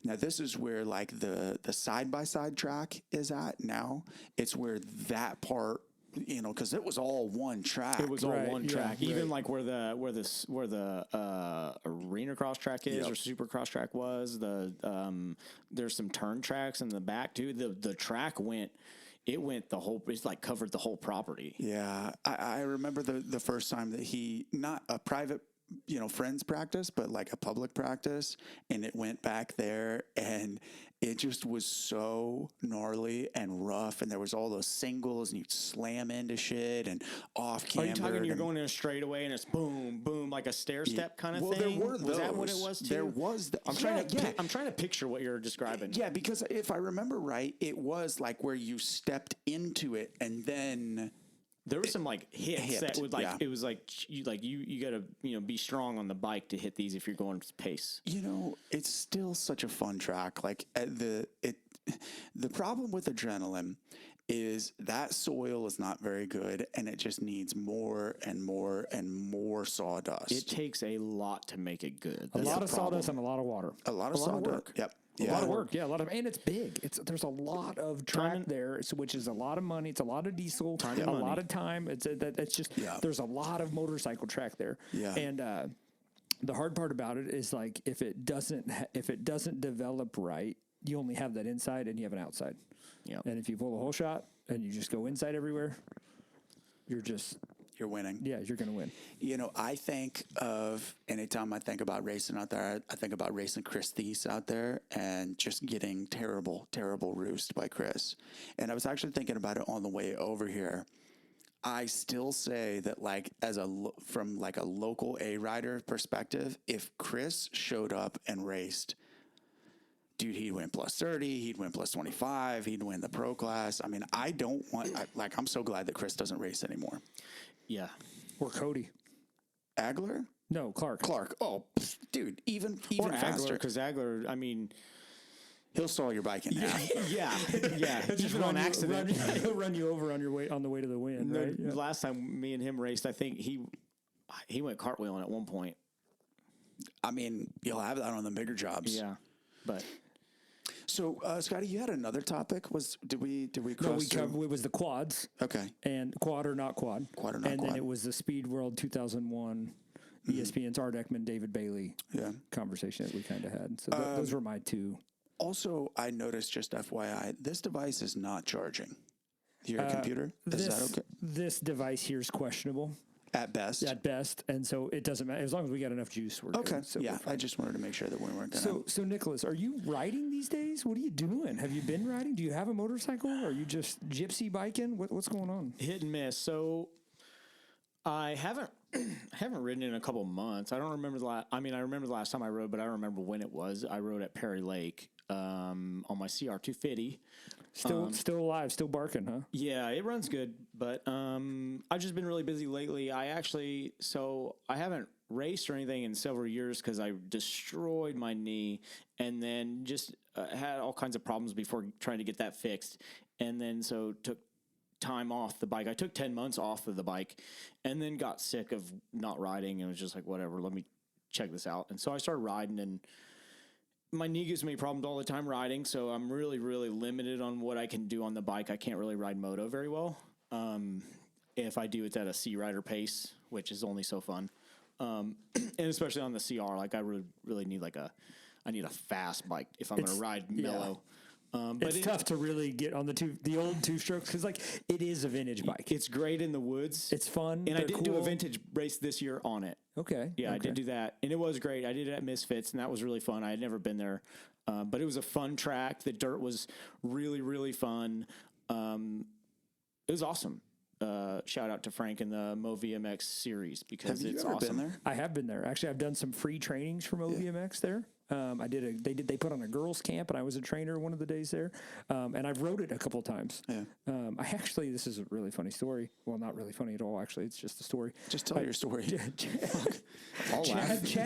Now this is where like the side by side track is at now. It's where that part, because it was all one track. It was all Right, one yeah, track. Even right. like where the arena cross track is, Yep. or super cross track was. There's some turn tracks in the back too. The track went the whole. It's like covered the whole property. Yeah, I remember the first time that he, not a private, friends practice, but like a public practice, and it went back there, and it just was so gnarly and rough, and there was all those singles, and you'd slam into shit and off Are camber. you talking? You're going in a straightaway and it's boom, boom, like a stair step kind of well, thing. there were Was that what it those. was too? There was. I'm trying to. yeah. I'm trying to picture what you're describing. Yeah, because if I remember right, it was like where you stepped into it and then. There were some like hits that hipped, would like yeah. it was like you got to be strong on the bike to hit these if you're going pace. It's still such a fun track. Like the problem with adrenaline is that soil is not very good, and it just needs more and more and more sawdust. It takes a lot to make it good. A That's lot the of sawdust and problem. a lot of water. a lot of lot of sawdust. work. Yep. A lot of work, yeah, and it's big. There's a lot of track there, which is a lot of money. It's a lot of diesel, Time and a money. lot of time. It's just Yeah. there's a lot of motorcycle track there. Yeah. And the hard part about it is like if it doesn't develop right, you only have that inside and you have an outside. Yeah. And if you pull a whole shot and you just go inside everywhere, You're winning. you're gonna win. I think of anytime I think about racing out there, I think about racing Chris Thies out there and just getting terrible, terrible roost by Chris. And I was actually thinking about it on the way over here. I still say that, like, from like a local A rider perspective, if Chris showed up and raced, dude, he'd win plus 30, he'd win plus 25, he'd win the pro class. I mean, I'm so glad that Chris doesn't race anymore. Yeah. Or Cody. Agler? No, Clark. Oh, dude, even Or faster. because Agler, I mean, He'll stall your bike in half. yeah. Even on accident. He'll run you over on the way to the win. The Right? Yeah. last time me and him raced, I think he went cartwheeling at one point. I mean, you'll have that on the bigger jobs. Yeah. But So, Scotty, you had another topic. Did we No, cross we through? covered, it was the quads. Okay. And quad or not quad. Quad or not and quad. then it was the Speed World 2001 ESPN's Art Ekman, David Bailey Yeah. conversation that we kind of had. So those were my two. Also, I noticed, just FYI, this device is not charging. Your computer? Is that okay? This device here is questionable At best? at best, and so it doesn't matter. As long as we got enough juice, we're Okay. good. So yeah, we're fine. I just wanted to make sure that we weren't going to. So Nicholas, are you riding these days? What are you doing? Have you been riding? Do you have a motorcycle? Are you just gypsy biking? What's going on? hit and miss. So I haven't ridden in a couple months. I don't remember the last. I mean, I remember the last time I rode, but I don't remember when it was. I rode at Perry Lake on my CR250. Still alive, still barking, huh? Yeah, it runs good, but I've just been really busy lately. I haven't raced or anything in several years because I destroyed my knee and then just had all kinds of problems before trying to get that fixed. And then so took time off the bike. I took 10 months off of the bike and then got sick of not riding and was just like, whatever, let me check this out. And so I started riding, and my knee gives me problems all the time riding, so I'm really, really limited on what I can do on the bike. I can't really ride moto very well. If I do, it's at a C rider pace, which is only so fun. And especially on the CR, like I really need I need a fast bike if I'm going to ride mellow. But it's tough to really get on the old two strokes because like it is a vintage bike. It's great in the woods. It's fun. And I did do a vintage race this year on it. Okay. Yeah, I did do that. And it was great. I did it at Misfits, and that was really fun. I had never been there. But it was a fun track. The dirt was really, really fun. It was awesome. Shout out to Frank and the MoVMX series because Have you it's ever awesome. been there? I have been there. Actually, I've done some free trainings from OVMX there. They put on a girls' camp, and I was a trainer one of the days there. And I've rode it a couple times. Yeah. This is a really funny story. Well, not really funny at all, actually. It's just a story. Just tell your story. Chad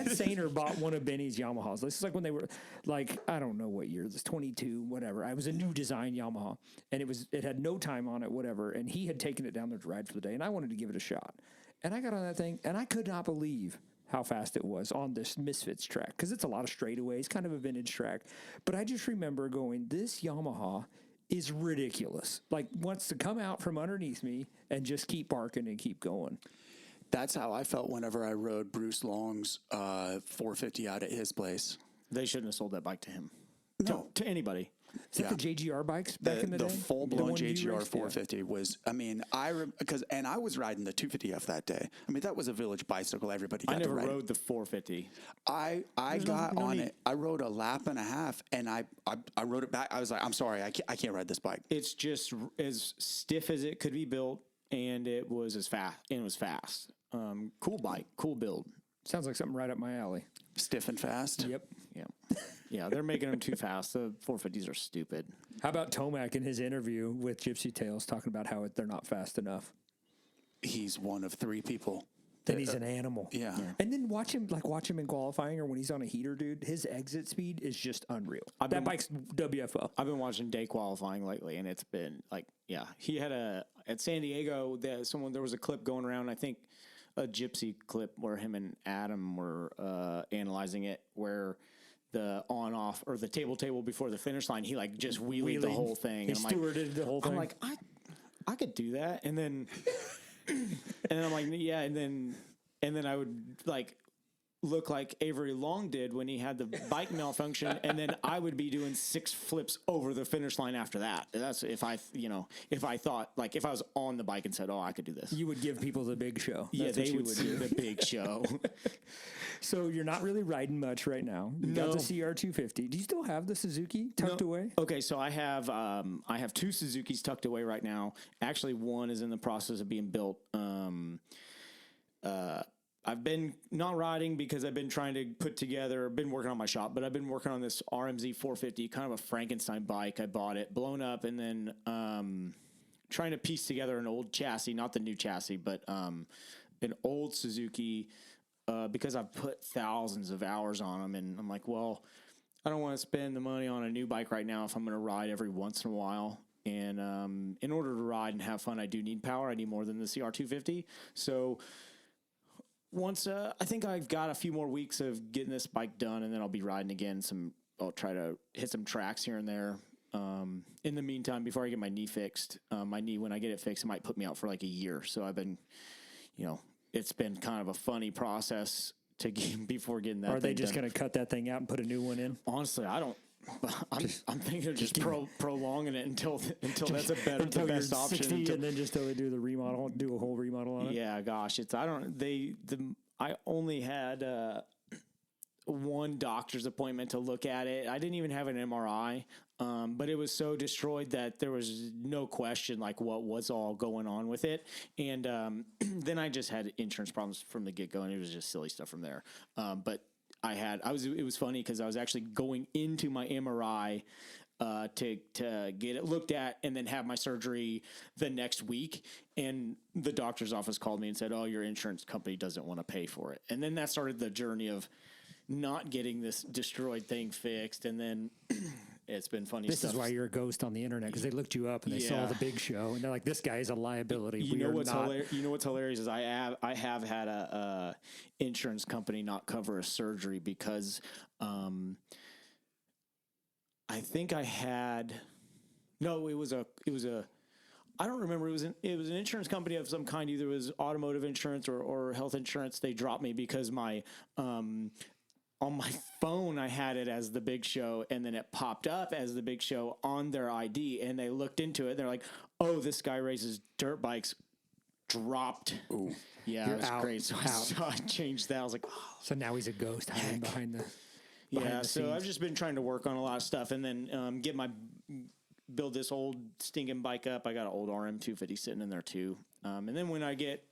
Sainer bought one of Benny's Yamahas. This is like when they were like, I don't know what year, this 22, whatever. I was a new design Yamaha, and it had no time on it, whatever. And he had taken it down there to ride for the day, and I wanted to give it a shot. And I got on that thing, and I could not believe how fast it was on this Misfits track, because it's a lot of straightaways, kind of a vintage track. But I just remember going, this Yamaha is ridiculous. Like, wants to come out from underneath me and just keep barking and keep going. That's how I felt whenever I rode Bruce Long's 450 out at his place. They shouldn't have sold that bike to him. No. To anybody. Is that the JGR bikes back in the day? The full-blown one you JGR raced? 450 was, I mean, and I was riding the 250F that day. I mean, that was a village bicycle. Everybody got I never to ride. rode the 450. I got on it. I rode a lap and a half, and I rode it back. I was like, I'm sorry, I can't ride this bike. It's just as stiff as it could be built, and it was fast. Cool bike, cool build. Sounds like something right up my alley. Stiff and fast. Yep. Yeah, they're making them too fast. The 450s are stupid. How about Tomac in his interview with Gypsy Tales talking about how they're not fast enough? He's one of three people. Then he's an animal. Yeah. And then watch him in qualifying or when he's on a heater, dude. His exit speed is just unreal. That bike's WFO. I've been watching day qualifying lately, and it's been like, yeah. He had at San Diego, there was a clip going around, I think a Gypsy clip where him and Adam were analyzing it, where the on-off or the table before the finish line, he like just wheelied the whole thing. He stewarded the whole thing. I'm like, I could do that. And then, and I'm like, yeah. And then I would like look like Avery Long did when he had the bike malfunction. And then I would be doing 6 flips over the finish line after that. That's if I thought like if I was on the bike and said, oh, I could do this. You would give people the big show. Yeah, they would see the big show. So you're not really riding much right now. You got the CR250. Do you still have the Suzuki tucked away? Okay, so I have 2 Suzukis tucked away right now. Actually, one is in the process of being built. I've been not riding because I've been trying to been working on my shop, but I've been working on this RMZ 450, kind of a Frankenstein bike. I bought it, blown up, and then trying to piece together an old chassis, not the new chassis, but an old Suzuki, because I've put thousands of hours on them, and I'm like, well, I don't want to spend the money on a new bike right now if I'm going to ride every once in a while. And in order to ride and have fun, I do need power. I need more than the CR250. So once I think I've got a few more weeks of getting this bike done, and then I'll be riding again. I'll try to hit some tracks here and there. In the meantime, before I get my knee fixed, my knee, when I get it fixed, it might put me out for like a year. So I've been, it's been kind of a funny process to get before getting that. Are they just going to cut that thing out and put a new one in? Honestly, I don't. I'm thinking of just prolonging it until that's the best option. 60 and then just till they do the remodel, do a whole remodel on it. Yeah, gosh, I only had one doctor's appointment to look at it. I didn't even have an MRI, but it was so destroyed that there was no question like what was all going on with it. And then I just had insurance problems from the get go, and it was just silly stuff from there. But it was funny because I was actually going into my MRI to get it looked at and then have my surgery the next week. And the doctor's office called me and said, oh, your insurance company doesn't want to pay for it. And then that started the journey of not getting this destroyed thing fixed. And then it's been funny This stuff. is why you're a ghost on the internet, because they looked you up and they saw the big show and they're like, this guy is a liability. You know what's hilarious is I have had a insurance company not cover a surgery because I think I had it was I don't remember. It was an insurance company of some kind. Either it was automotive insurance or health insurance. They dropped me because my on my phone I had it as the Big Show, and then it popped up as the Big Show on their ID, and they looked into it. And they're like, "Oh, this guy races dirt bikes." Dropped. Ooh. Yeah, You're it was out. great. So I changed that. I was like, oh. So now he's a ghost hiding behind the. Yeah, the so scenes. I've just been trying to work on a lot of stuff, and then build this old stinking bike up. I got an old RM 250 sitting in there too. And then when I get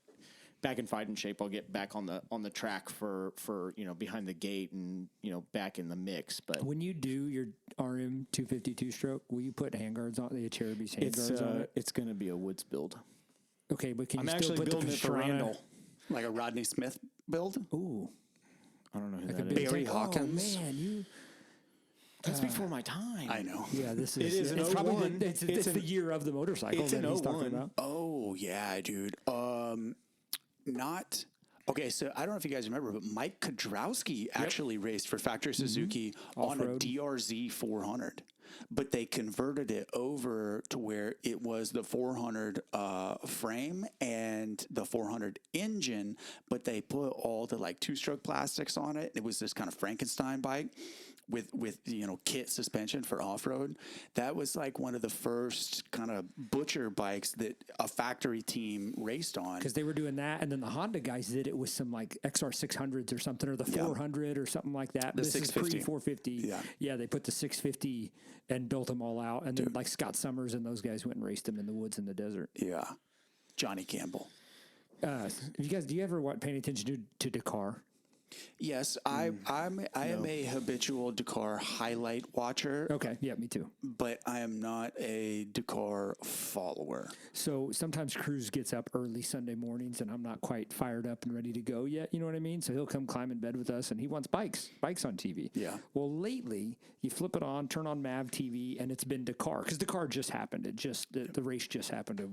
back in fighting shape, I'll get back on the track for behind the gate and back in the mix. But When you do your RM 252 stroke, will you put handguards on the Cherubies handguards on it? it's going to be a woods build. Okay, but can I'm you still actually put building the it for Randall. Like a Rodney Smith build? Ooh, I don't know who like a that big is. Barry tank. Hawkins. Oh man, you. That's before my time. I know. Yeah, this It is. is an it's probably 01. it's It's the year of the motorcycle it's that an he's talking 01. about. Oh yeah, dude. Not okay. So I don't know if you guys remember, but Mike Kudrowski actually raced for Factory Suzuki on a Off-road. DRZ 400, but they converted it over to where it was the 400 frame and the 400 engine, but they put all the like two-stroke plastics on it. It was this kind of Frankenstein bike with kit suspension for off-road. That was like one of the first kind of butcher bikes that a factory team raced on. Because they were doing that, and then the Honda guys did it with some like XR 600s or something, or the 400 or something like that. The This is 650. pre 450. Yeah. They put the 650 and built them all out, and then like Scott Summers and those guys went and raced them in the woods in the desert. Yeah. Johnny Campbell. Do you ever paying attention to Dakar? Yes, I am a habitual Dakar highlight watcher, Okay, yeah, me too. but I am not a Dakar follower. So sometimes Cruz gets up early Sunday mornings, and I'm not quite fired up and ready to go yet. You know what I mean? So he'll come climb in bed with us, and he wants bikes on TV. Yeah. Well, lately you flip it on, turn on Mav TV, and it's been Dakar because Dakar just happened. The race just happened a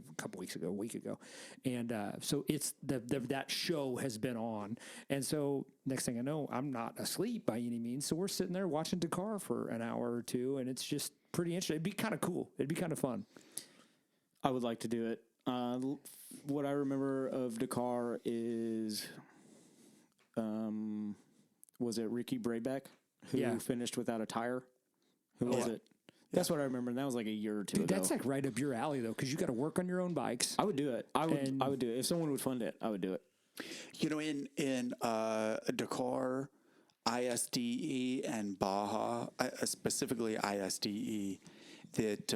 week ago, and so it's that show has been on, and so next thing I know, I'm not asleep by any means. So we're sitting there watching Dakar for an hour or two, and it's just pretty interesting. It'd be kind of cool. It'd be kind of fun. I would like to do it. What I remember of Dakar is, was it Ricky Brabeck who finished without a tire? Who was it? That's what I remember, and that was like a year or two ago. That's like right up your alley, though, because you got to work on your own bikes. I would do it. I would do it. If someone would fund it, I would do it. In Dakar, ISDE and Baja, specifically ISDE, that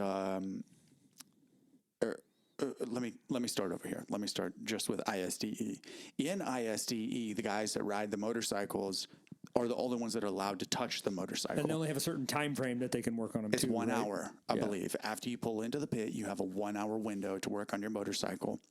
let me start over here. Let me start just with ISDE. In ISDE, the guys that ride the motorcycles are the only ones that are allowed to touch the motorcycle. And they only have a certain time frame that they can work on them. It's too, 1 right? hour, I believe. After you pull into the pit, you have a 1 hour window to work on your motorcycle.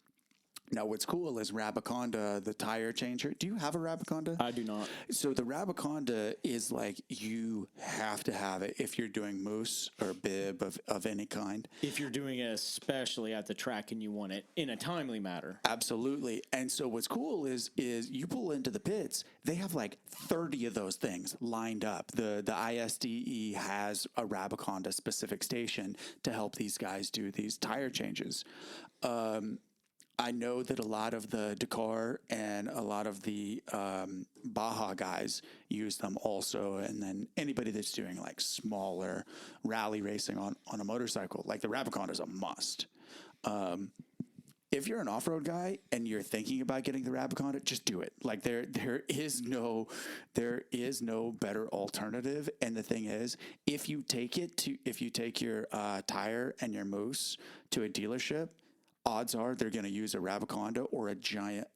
Now, what's cool is Rabaconda, the tire changer. Do you have a Rabaconda? I do not. So the Rabaconda is like you have to have it if you're doing moose or bib of any kind. If you're doing it especially at the track and you want it in a timely manner. Absolutely. And so what's cool is you pull into the pits, they have like 30 of those things lined up. The ISDE has a Rabaconda specific station to help these guys do these tire changes. I know that a lot of the Dakar and a lot of the Baja guys use them also. And then anybody that's doing like smaller rally racing on a motorcycle, like the Rabaconda is a must. If you're an off-road guy and you're thinking about getting the Rabaconda, just do it. Like there is no better alternative. And the thing is, if you take your tire and your moose to a dealership, odds are they're going to use a Rabaconda or a giant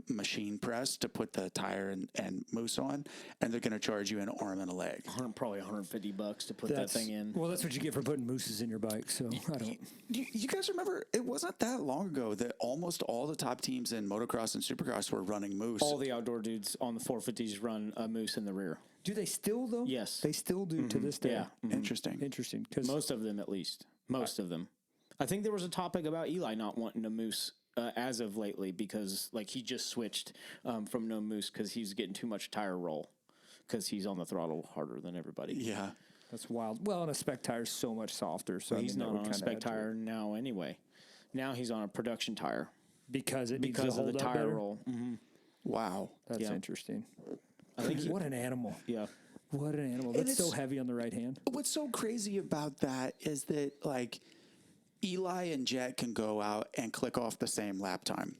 machine press to put the tire and moose on, and they're going to charge you an arm and a leg. Probably $150 to put that thing in. Well, that's what you get for putting mooses in your bike. So I don't. You guys remember, it wasn't that long ago that almost all the top teams in motocross and supercross were running moose. All the outdoor dudes on the 450s run a moose in the rear. Do they still though? Yes. they still do to this day. Yeah. Interesting. Interesting. Because Most of them, at least. Most of them. I think there was a topic about Eli not wanting a moose as of lately because, like, he just switched from no moose because he's getting too much tire roll because he's on the throttle harder than everybody. Yeah. that's wild. Well, and a spec tire is so much softer. So He's I mean, not on a spec tire now anyway. Now he's on a production tire because it needs to because of hold the up tire better? roll. Wow. That's Yeah. interesting. I think What an animal. yeah. What an animal. That's so it's- heavy on the right hand. What's so crazy about that is that like Eli and Jet can go out and click off the same lap time.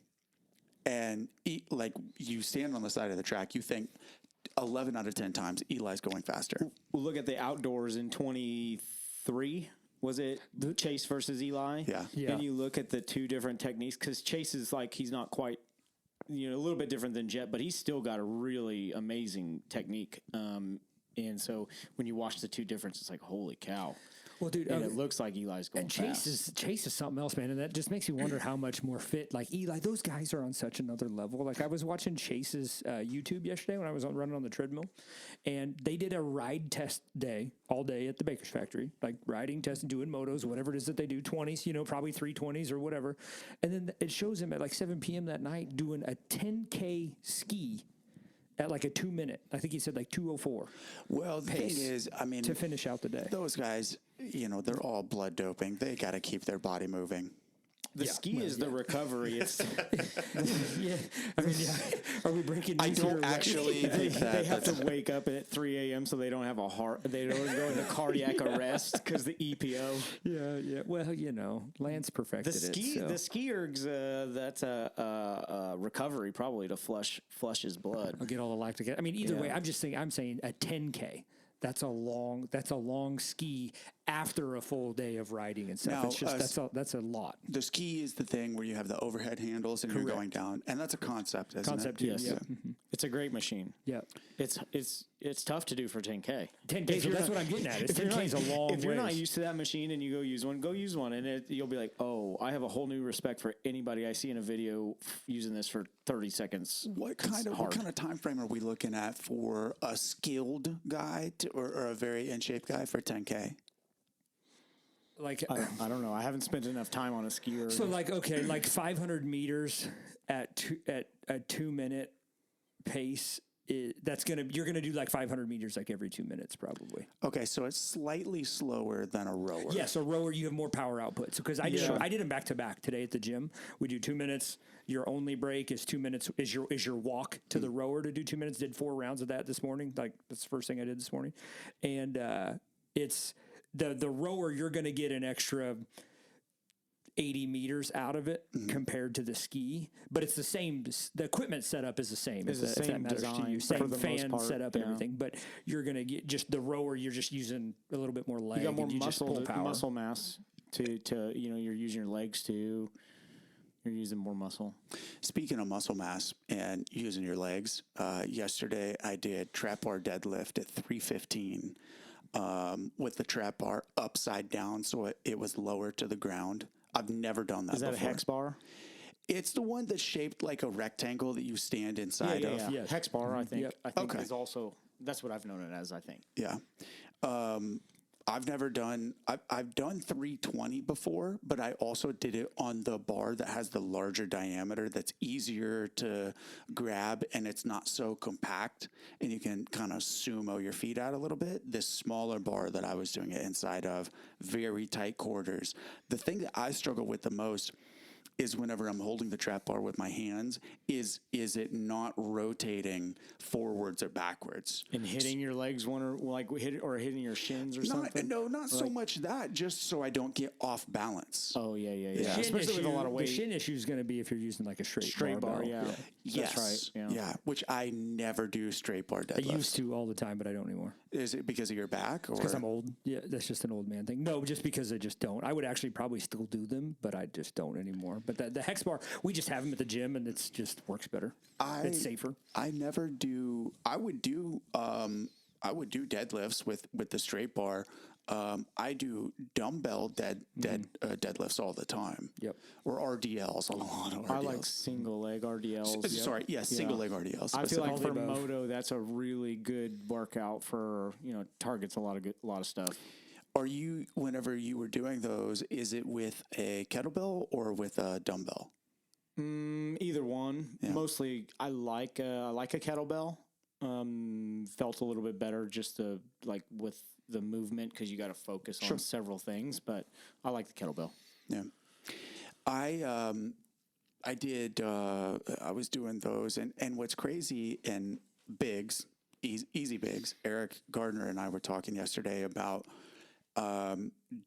And like you stand on the side of the track, you think 11 out of 10 times Eli's going faster. We'll look at the outdoors in 23. Was it Chase versus Eli? Yeah. Yeah. And you look at the two different techniques because Chase is like, he's not quite, a little bit different than Jet, but he's still got a really amazing technique. And so when you watch the two differences, it's like, holy cow. Well, dude, And it looks like Eli's going and fast. Chase is something else, man, and that just makes you wonder how much more fit. Like Eli, those guys are on such another level. Like I was watching Chase's YouTube yesterday when I was running on the treadmill, and they did a ride test day all day at the Baker's factory, like riding test, doing motos, whatever it is that they do, 20s, probably 320s or whatever, and then it shows him at like 7 p.m. that night doing a 10K ski at like a 2 minute. I think he said like 2:04 Well, the pace thing is, I mean, to finish out the day. those guys, they're all blood doping. They got to keep their body moving. The ski is the recovery. It's Yeah, I mean, yeah. Are we breaking I news don't here? actually think that. they have to wake up at 3 a.m. so they don't have they don't go into cardiac arrest because the EPO. Yeah. Well, Lance perfected The ski ergs, that's a recovery probably to flush his blood. I'll get all the lactic. I mean, either way, I'm saying a 10K. That's a long ski after a full day of riding and stuff. Now, It's just that's a lot. The ski is the thing where you have the overhead handles and you're going down, and that's a concept, isn't Concept, it? yes. Yes. Yeah. It's a great machine. Yeah. It's tough to do for 10K. 10K. So that's what I'm getting at. It's 10K is a long If you're not ways. used to that machine and you go use one, and you'll be like, oh, I have a whole new respect for anybody I see in a video using this for 30 seconds. What kind of time frame are we looking at for a skilled guy or a very in shape guy for 10K? Like I don't know. I haven't spent enough time on a skier. so, like 500 meters at a 2 minute pace. You're gonna do like 500 meters like every 2 minutes probably. Okay, so it's slightly slower than a rower. Yes, a rower you have more power output. So because I did them back to back today at the gym. We do 2 minutes. Your only break is 2 minutes. Is your walk to the rower to do 2 minutes. Did 4 rounds of that this morning. Like that's the first thing I did this morning, and it's the rower. You're gonna get an extra 80 meters out of it compared to the ski, but it's the same. The equipment setup is the same. It's the if same that matters design to you. for Same the most fan part, setup and yeah. everything, but you're gonna get just the rower. You're just using a little bit more leg. you got more and you just pull power. muscle mass to you're using your legs too. You're using more muscle. Speaking of muscle mass and using your legs, yesterday I did trap bar deadlift at 315 with the trap bar upside down, so it was lower to the ground. I've never done that Is that before. a hex bar? It's the one that's shaped like a rectangle that you stand inside of. Yeah. Yes. Hex bar, I think. Yep. I think Okay. is also that's what I've known it as. I think. Yeah. I've never done, I've done 320 before, but I also did it on the bar that has the larger diameter that's easier to grab and it's not so compact and you can kind of sumo your feet out a little bit. This smaller bar that I was doing it inside of, very tight quarters. The thing that I struggle with the most is whenever I'm holding the trap bar with my hands, is it not rotating forwards or backwards? And hitting your legs hitting your shins or something. Not so much that, just so I don't get off balance. Oh yeah. Yeah. Especially with a lot of weight. The shin issue is going to be if you're using like a straight bar. barbell. Yeah. Yes. That's right. Yeah. Which I never do straight bar I deadlifts. used to all the time, but I don't anymore. Is it because of your back? Or Because I'm old. Yeah, that's just an old man thing. No, just because I just don't. I would actually probably still do them, but I just don't anymore. But the hex bar, we just have them at the gym, and it's just works better. It's safer. I never do. I would do deadlifts with the straight bar. I do dumbbell deadlifts all the time. Yep. Or RDLs, a lot of RDLs. I like single leg RDLs. Sorry, single leg RDLs. I feel like All the for above. moto, that's a really good workout for targets a lot of stuff. Are you, whenever you were doing those, is it with a kettlebell or with a dumbbell? Either one. Yeah. Mostly, I like a kettlebell. Felt a little bit better just with the movement because you got to focus on several things. But I like the kettlebell. Yeah. I did. I was doing those, and what's crazy in bigs, easy bigs. Eric Gardner and I were talking yesterday about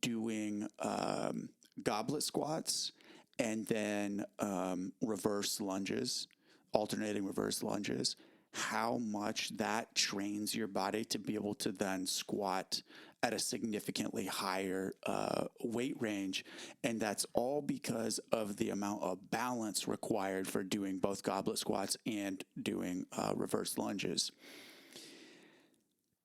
doing goblet squats and then reverse lunges, alternating reverse lunges. How much that trains your body to be able to then squat at a significantly higher weight range. And that's all because of the amount of balance required for doing both goblet squats and doing reverse lunges.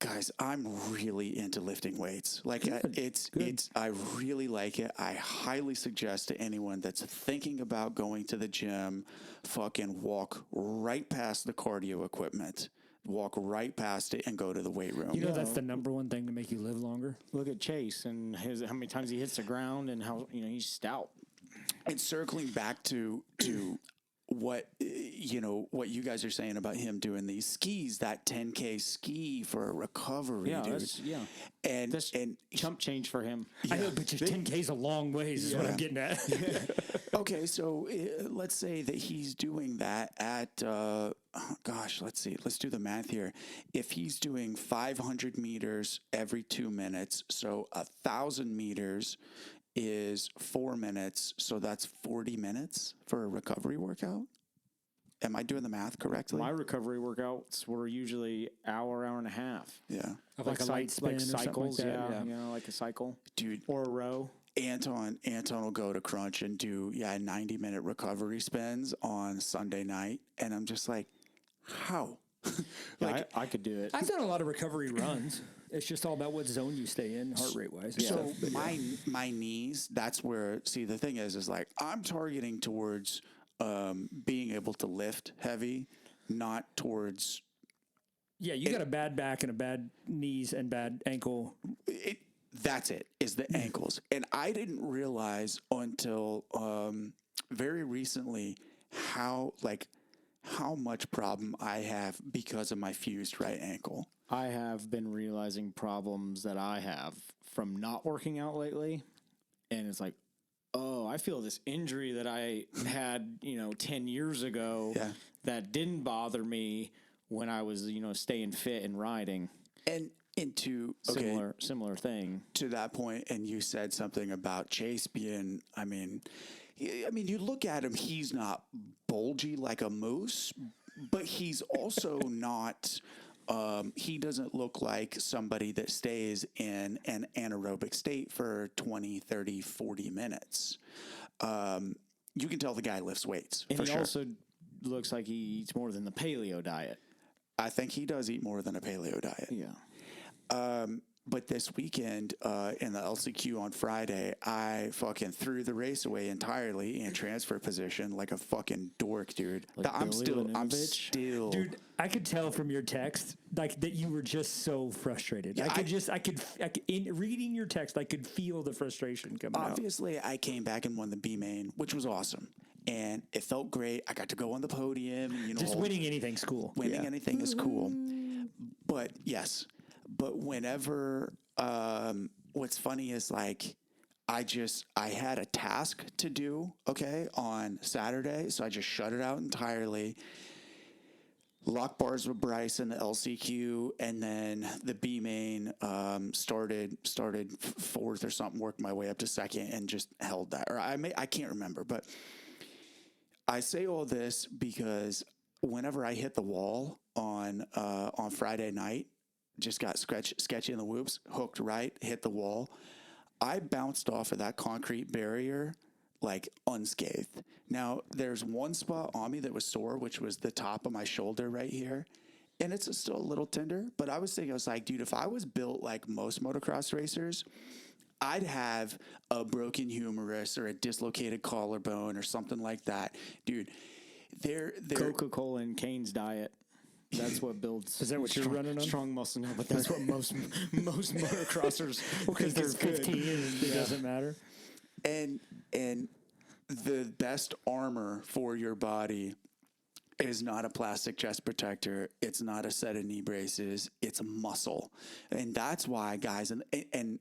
Guys, I'm really into lifting weights. Like I really like it. I highly suggest to anyone that's thinking about going to the gym, fucking walk right past the cardio equipment, walk right past it, and go to the weight room. You know, that's the number one thing to make you live longer. Look at Chase and how many times he hits the ground and how he's stout. And circling back to what what you guys are saying about him doing these skis, that 10K ski for a recovery, dude. And chump change for him. I know, but just 10K is a long ways. Is what I'm getting at. Okay, so let's say that he's doing that at let's see, let's do the math here. If he's doing 500 meters every 2 minutes, so 1,000 meters is 4 minutes, so that's 40 minutes for a recovery workout. Am I doing the math correctly? My recovery workouts were usually hour and a half. Yeah. Of like a light spin or cycles, something like that. yeah, like a cycle. Dude. Or a row. Anton will go to Crunch and do 90-minute recovery spins on Sunday night, and I'm just like, how? I could do it. I've done a lot of recovery runs. It's just all about what zone you stay in, heart rate wise. So my knees, that's where. See, the thing is like I'm targeting towards being able to lift heavy, not towards. Yeah, you got a bad back and a bad knees and bad ankle. That's it, is the ankles. And I didn't realize until very recently how much problem I have because of my fused right ankle. I have been realizing problems that I have from not working out lately. And it's like, oh, I feel this injury that I had, 10 years ago that didn't bother me when I was, staying fit and riding. And into similar thing to that point, and you said something about Chase being. I mean, you look at him; he's not bulgy like a moose, but he's also not. He doesn't look like somebody that stays in an anaerobic state for 20, 30, 40 minutes. You can tell the guy lifts weights. And for he sure. also looks like he eats more than the paleo diet. I think he does eat more than a paleo diet. Yeah. But this weekend in the LCQ on Friday, I fucking threw the race away entirely in transfer position like a fucking dork, dude. Like I'm still, Dude, I could tell from your text like that you were just so frustrated. Yeah, I could in reading your text, I could feel the frustration coming out. Obviously, I came back and won the B main, which was awesome. And it felt great. I got to go on the podium. And, Just winning anything's cool. Winning anything is cool. But yes. But whenever, what's funny is like, I had a task to do, on Saturday. So I just shut it out entirely. Lock bars with Bryce in the LCQ. And then the B main, started fourth or something, worked my way up to second and just held that. Or I can't remember, but I say all this because whenever I hit the wall on Friday night, just got sketchy in the whoops, hooked right, hit the wall. I bounced off of that concrete barrier like unscathed. Now, there's one spot on me that was sore, which was the top of my shoulder right here. And it's still a little tender, but I was like, dude, if I was built like most motocross racers, I'd have a broken humerus or a dislocated collarbone or something like that. Dude, they're Coca-Cola and Cane's diet. That's what builds. Is that what you're running on? Strong muscle. No, but that's what most motocrossers. Because they're 15 and it doesn't matter. And the best armor for your body is not a plastic chest protector. It's not a set of knee braces. It's muscle, and that's why, guys. And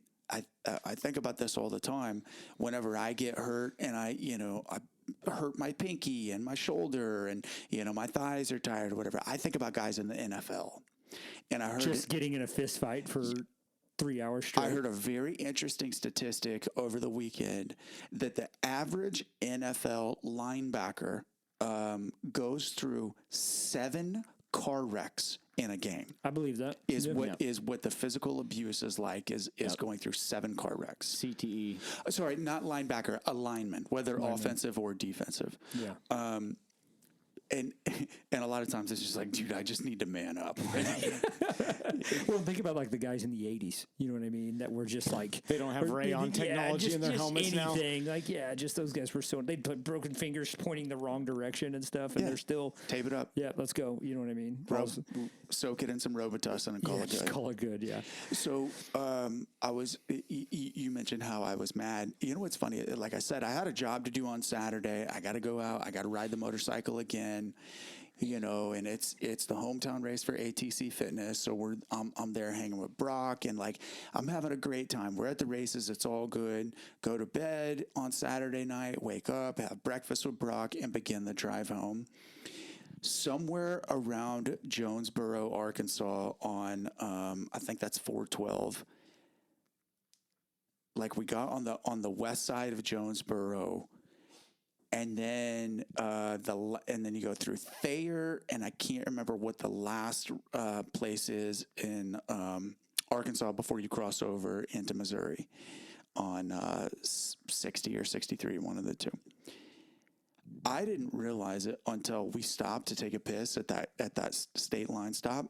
I think about this all the time. Whenever I get hurt and I hurt my pinky and my shoulder and my thighs are tired or whatever, I think about guys in the NFL. And I heard Just getting in a fist fight for 3 hours straight. I heard a very interesting statistic over the weekend that the average NFL linebacker goes through 7 car wrecks in a game. I believe that. Is what the physical abuse is like is going through 7 car wrecks. CTE. Sorry, not linebacker, a lineman, whether offensive or defensive. Yeah. And a lot of times it's just like, dude, I just need to man up. Well, think about like the guys in the 80s. You know what I mean? That were just like They don't have rayon technology in their helmets now. Like, just those guys were they put broken fingers pointing the wrong direction and stuff, and they're still Tape it up. Yeah, let's go. You know what I mean? Soak it in some Robitussin and call it just good. call it good. Yeah. So you mentioned how I was mad. You know what's funny? Like I said, I had a job to do on Saturday. I got to go out. I got to ride the motorcycle again. And it's the hometown race for ATC Fitness. So I'm there hanging with Brock and like I'm having a great time. We're at the races. It's all good. Go to bed on Saturday night, wake up, have breakfast with Brock and begin the drive home. Somewhere around Jonesboro, Arkansas on I think that's 412. Like we got on the west side of Jonesboro. And then and then you go through Thayer, and I can't remember what the last place is in Arkansas before you cross over into Missouri on 60 or 63, one of the two. I didn't realize it until we stopped to take a piss at that state line stop.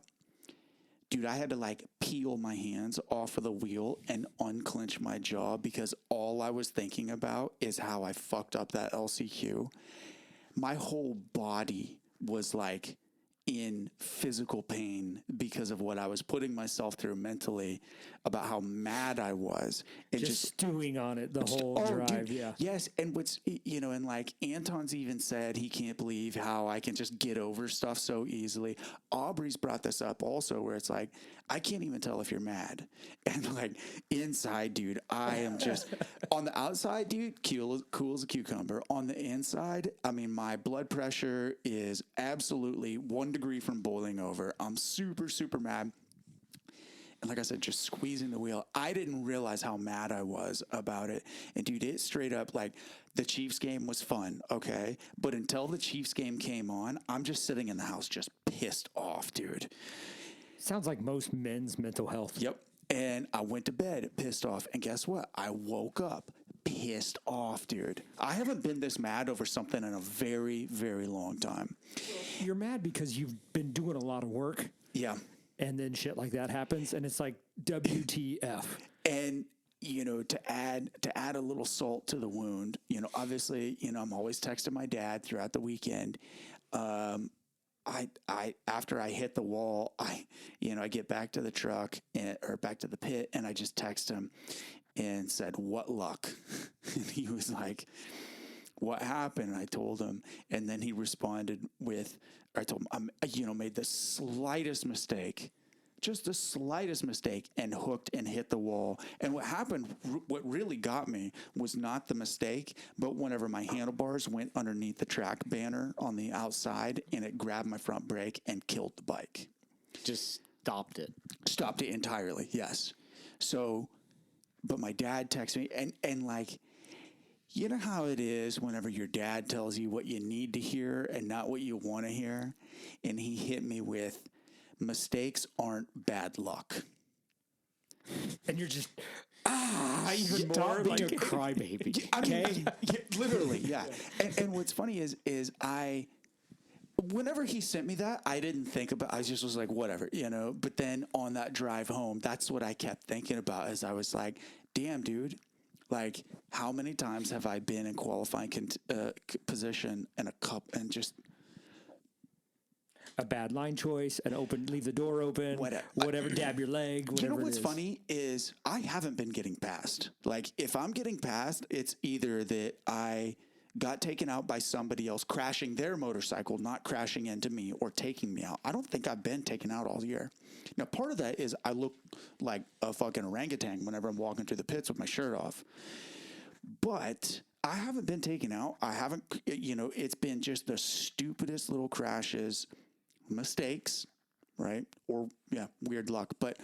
Dude, I had to like peel my hands off of the wheel and unclench my jaw because all I was thinking about is how I fucked up that LCQ. My whole body was like in physical pain because of what I was putting myself through mentally about how mad I was. And just stewing on it the whole drive. Dude, yeah. Yes. And what's, and like Anton's even said he can't believe how I can just get over stuff so easily. Aubrey's brought this up also where it's like, I can't even tell if you're mad. And like inside, dude, I am just on the outside, dude, cool as a cucumber. On the inside, I mean, my blood pressure is absolutely 1 degree from boiling over. I'm super, super mad. And like I said, just squeezing the wheel. I didn't realize how mad I was about it. And dude, it straight up like the Chiefs game was fun, okay? But until the Chiefs game came on, I'm just sitting in the house just pissed off, dude. Sounds like most men's mental health. Yep. And I went to bed pissed off. And guess what? I woke up pissed off, dude. I haven't been this mad over something in a very, very long time. You're mad because you've been doing a lot of work. Yeah. And then shit like that happens, and it's like WTF. And to add a little salt to the wound, obviously, I'm always texting my dad throughout the weekend. I after I hit the wall, I get back to the truck or back to the pit, and I just text him and said, "What luck?" And he was like, "What happened?" And I told him, and then he responded with, I told him, made the slightest mistake, just the slightest mistake, and hooked and hit the wall. And what happened, what really got me was not the mistake, but whenever my handlebars went underneath the track banner on the outside, and it grabbed my front brake and killed the bike. Just stopped it. Stopped it entirely, yes. So, but my dad texted me, and like, you know how it is whenever your dad tells you what you need to hear and not what you want to hear? And he hit me with, mistakes aren't bad luck. And you're just, even more Stop being like a crybaby. I mean, Okay? literally, yeah. And what's funny is whenever he sent me that, I didn't think about, I just was like, whatever, But then on that drive home, that's what I kept thinking about as I was like, damn, dude. Like, how many times have I been in qualifying position and a cup and just a bad line choice, leave the door open, whatever, dab your leg, whatever. You know what's funny is I haven't been getting passed. Like, if I'm getting passed, it's either that I got taken out by somebody else crashing their motorcycle, not crashing into me or taking me out. I don't think I've been taken out all year. Now, part of that is I look like a fucking orangutan whenever I'm walking through the pits with my shirt off. But I haven't been taken out. I haven't, it's been just the stupidest little crashes, mistakes, right? Or, weird luck. But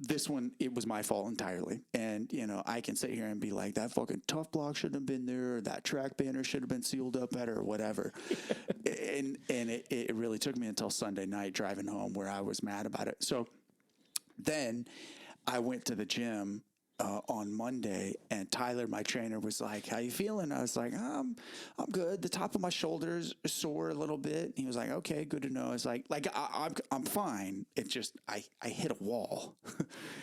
this one, it was my fault entirely. And, I can sit here and be like, that fucking tough block shouldn't have been there. Or that track banner should have been sealed up better or whatever. and it really took me until Sunday night driving home where I was mad about it. So then I went to the gym on Monday, and Tyler, my trainer, was like, "How you feeling?" I was like, I'm good. The top of my shoulders are sore a little bit." And he was like, "Okay, good to know." I was like I'm fine. It's just I hit a wall.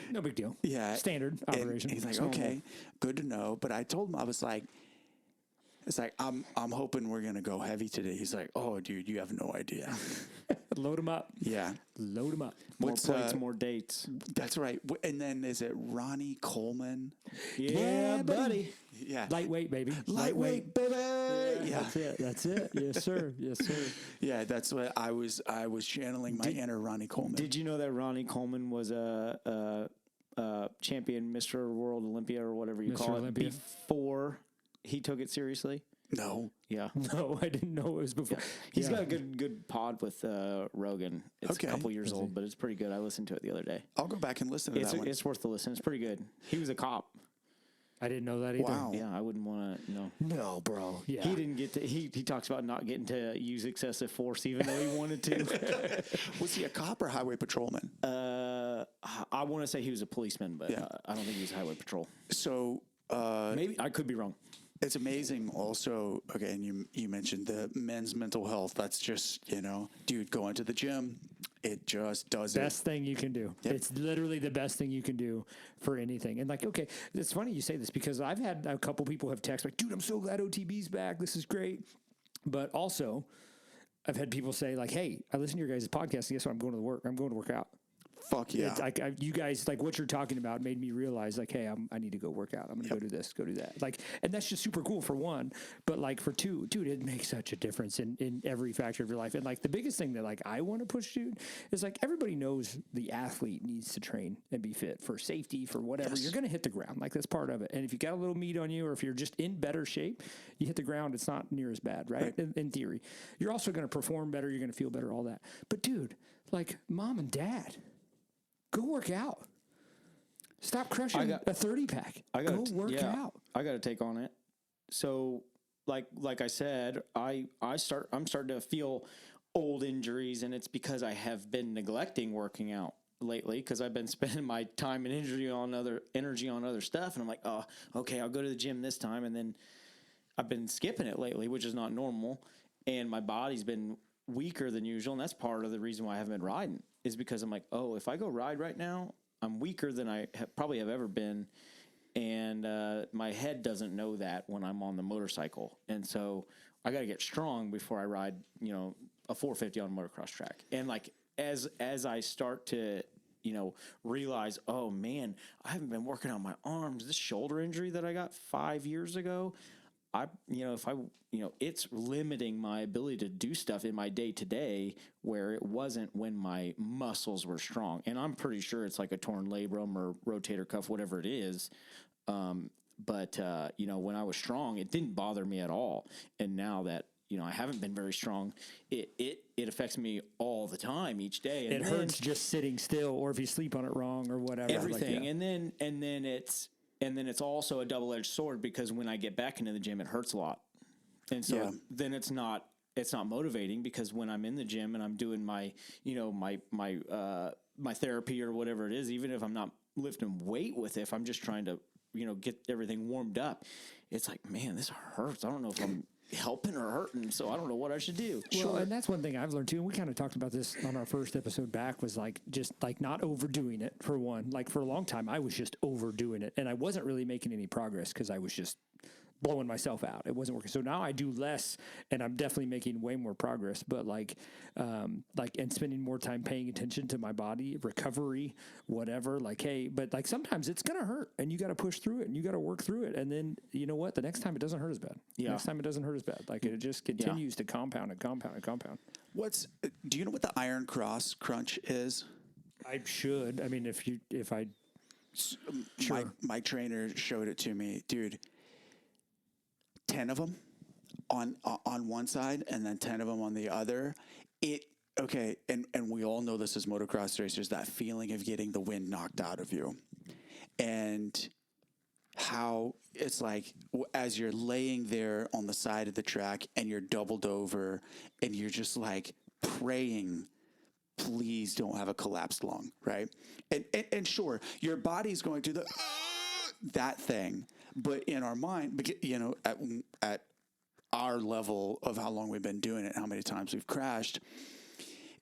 No big deal. Yeah, Standard and operation. he's like, It's normal. "Okay, good to know." But I told him, I was like, "It's like I'm hoping we're gonna go heavy today." He's like, "Oh, dude, you have no idea." Load them up. Yeah. Load them up. More What's, plates, more dates. That's right. And then is it Ronnie Coleman? Yeah, buddy. Yeah. Lightweight, baby. Lightweight, baby. Yeah. That's it. That's it. Yes, sir. Yes, sir. Yeah, that's what I was channeling my inner Ronnie Coleman. Did you know that Ronnie Coleman was a champion, Mr. World Olympia or whatever you Mr. call Olympia. it, before he took it seriously? No. Yeah. No, I didn't know it was before. He's Yeah. got a good pod with Rogan. It's Okay. a couple years old, but it's pretty good. I listened to it the other day. I'll go back and listen to It's that one. it's worth the listen. It's pretty good. He was a cop. I didn't know that either. Wow. Yeah, I wouldn't want to know. No, bro. Yeah. He didn't get to. He talks about not getting to use excessive force, even though he wanted to. Was he a cop or highway patrolman? I want to say he was a policeman, but Yeah. I don't think he was highway patrol. So Maybe I could be wrong. it's amazing also, okay, and you mentioned the men's mental health. That's just, dude, going to the gym, it just does Best thing you can do. Yep. It's literally the best thing you can do for anything. And like, okay, it's funny you say this because I've had a couple people have texted like, dude, I'm so glad OTB's back. This is great. But also, I've had people say like, hey, I listen to your guys' podcast. And guess what? I'm going to work. I'm going to work out. Fuck yeah. It's like you guys, like what you're talking about made me realize like, hey, I need to go work out. I'm going to go do this, go do that. Like, and that's just super cool for one, but like for two, dude, it makes such a difference in every factor of your life. And like the biggest thing that like I want to push, dude, is like everybody knows the athlete needs to train and be fit for safety, for whatever. Yes. You're going to hit the ground. Like that's part of it. And if you got a little meat on you, or if you're just in better shape, you hit the ground, it's not near as bad, right? In theory, you're also going to perform better. You're going to feel better, all that. But dude, like mom and dad, go work out. Stop crushing a 30 pack. Go work out. I got to take on it. So, like I said, I'm starting to feel old injuries, and it's because I have been neglecting working out lately because I've been spending my time and energy on other stuff, and I'm like, oh, okay, I'll go to the gym this time, and then I've been skipping it lately, which is not normal, and my body's been weaker than usual, and that's part of the reason why I haven't been riding is because I'm like, oh, if I go ride right now, I'm weaker than I probably have ever been, and my head doesn't know that when I'm on the motorcycle, and so I got to get strong before I ride, a 450 on a motocross track, and like as I start to realize, oh man, I haven't been working on my arms. This shoulder injury that I got 5 years ago, it's limiting my ability to do stuff in my day to day where it wasn't when my muscles were strong. And I'm pretty sure it's like a torn labrum or rotator cuff, whatever it is. But when I was strong, it didn't bother me at all. And now that, I haven't been very strong, it affects me all the time each day. And it hurts just sitting still, or if you sleep on it wrong or whatever. Everything. Like, yeah. And then it's also a double-edged sword because when I get back into the gym, it hurts a lot. And so then it's not motivating because when I'm in the gym and I'm doing my therapy or whatever it is, even if I'm not lifting weight with it, if I'm just trying to, get everything warmed up, it's like, man, this hurts. I don't know if I'm helping or hurting, so I don't know what I should do. Well, and that's one thing I've learned too, and we kind of talked about this on our first episode back, was like just like not overdoing it for one. Like for a long time, I was just overdoing it, and I wasn't really making any progress because I was just blowing myself out. It wasn't working. So now I do less, and I'm definitely making way more progress. But and spending more time paying attention to my body, recovery, whatever. Like, hey, but like sometimes it's gonna hurt, and you got to push through it, and you got to work through it, and then you know what? The next time it doesn't hurt as bad. Yeah. Next time it doesn't hurt as bad. Like it just continues to compound and compound and compound. Do you know what the Iron Cross crunch is? I should. I mean, if I. Sure. My trainer showed it to me, dude. 10 of them on one side, and then 10 of them on the other. And we all know this as motocross racers, that feeling of getting the wind knocked out of you, and how it's like as you're laying there on the side of the track and you're doubled over, and you're just like praying, please don't have a collapsed lung, right? And sure, your body's going through that thing, but in our mind, you know, at our level of how long we've been doing it, how many times we've crashed,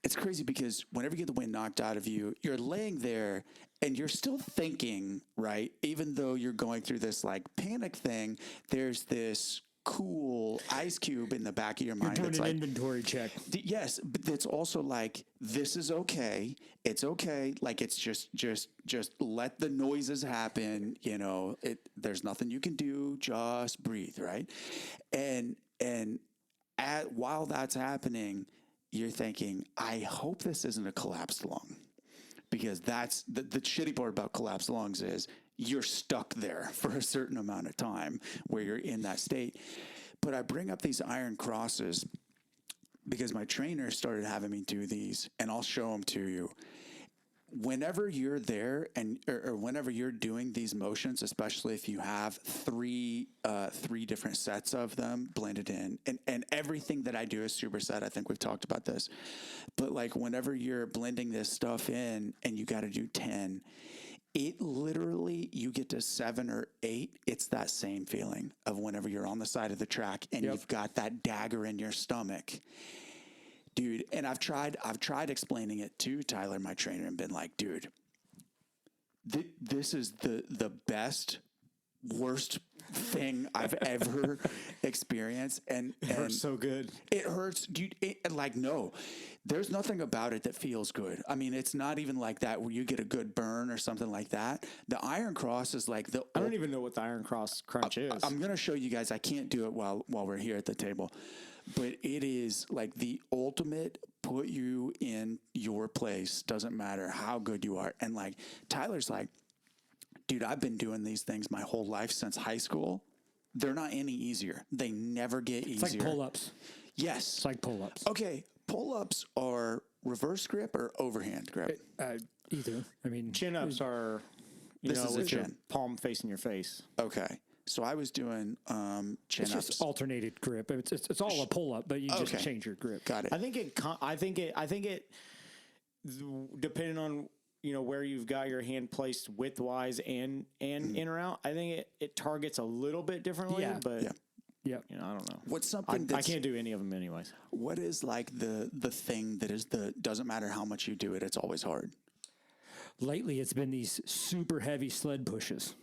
it's crazy because whenever you get the wind knocked out of you, you're laying there and you're still thinking, right? Even though you're going through this like panic thing, there's this cool ice cube in the back of your mind. You're doing that's an like, inventory check. Yes, but it's also like, this is okay. It's okay. Like, it's just let the noises happen. You know, there's nothing you can do. Just breathe, right? And while that's happening, you're thinking, I hope this isn't a collapsed lung, because that's the shitty part about collapsed lungs is you're stuck there for a certain amount of time where you're in that state. But I bring up these Iron Crosses because my trainer started having me do these, and I'll show them to you. Whenever you're there or whenever you're doing these motions, especially if you have three different sets of them blended in, and everything that I do is superset. I think we've talked about this, but like whenever you're blending this stuff in and you got to do 10, it literally, you get to 7 or 8, it's that same feeling of whenever you're on the side of the track and you've got that dagger in your stomach. Dude, and I've tried explaining it to Tyler, my trainer, and been like, dude, this is the best, worst thing I've ever experienced. And it hurts so good. It hurts, dude. No, there's nothing about it that feels good. I mean, it's not even like that where you get a good burn or something like that. The Iron Cross is like I don't even know what the Iron Cross crunch is. I'm going to show you guys. I can't do it while we're here at the table, but it is like the ultimate put you in your place. Doesn't matter how good you are. And like Tyler's like, dude, I've been doing these things my whole life since high school. They're not any easier. They never get easier. It's like pull-ups. Yes. It's like pull-ups. Okay. Pull-ups are reverse grip or overhand grip? Either. I mean, chin-ups are, This is a with your chin. palm facing your face. Okay. So I was doing chin-ups. it's just alternated grip. It's all a pull-up, but you just change your grip. Got it. I think it depending on where you've got your hand placed widthwise and in or out, I think it targets a little bit differently. Yeah. But Yeah. I don't know. What's something I can't do any of them anyways. What is like the thing that is doesn't matter how much you do it, it's always hard? Lately, it's been these super heavy sled pushes,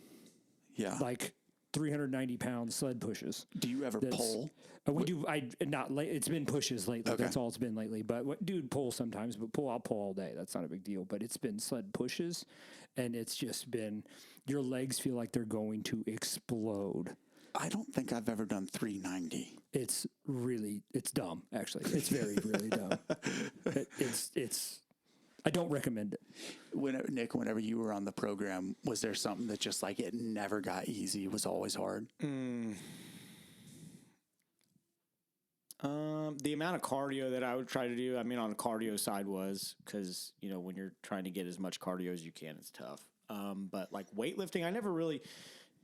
Yeah. like 390-pound sled pushes. Do you ever pull? We do. It's been pushes lately. Okay. That's all it's been lately. But dude, pull sometimes. But I'll pull all day. That's not a big deal. But it's been sled pushes, and it's just been your legs feel like they're going to explode. I don't think I've ever done 390. It's dumb. Actually, it's very really dumb. It's. I don't recommend it. Nick, whenever you were on the program, was there something that just like it never got easy? It was always hard. The amount of cardio that I would try to do, I mean, on the cardio side was because, when you're trying to get as much cardio as you can, it's tough. But like weightlifting, I never really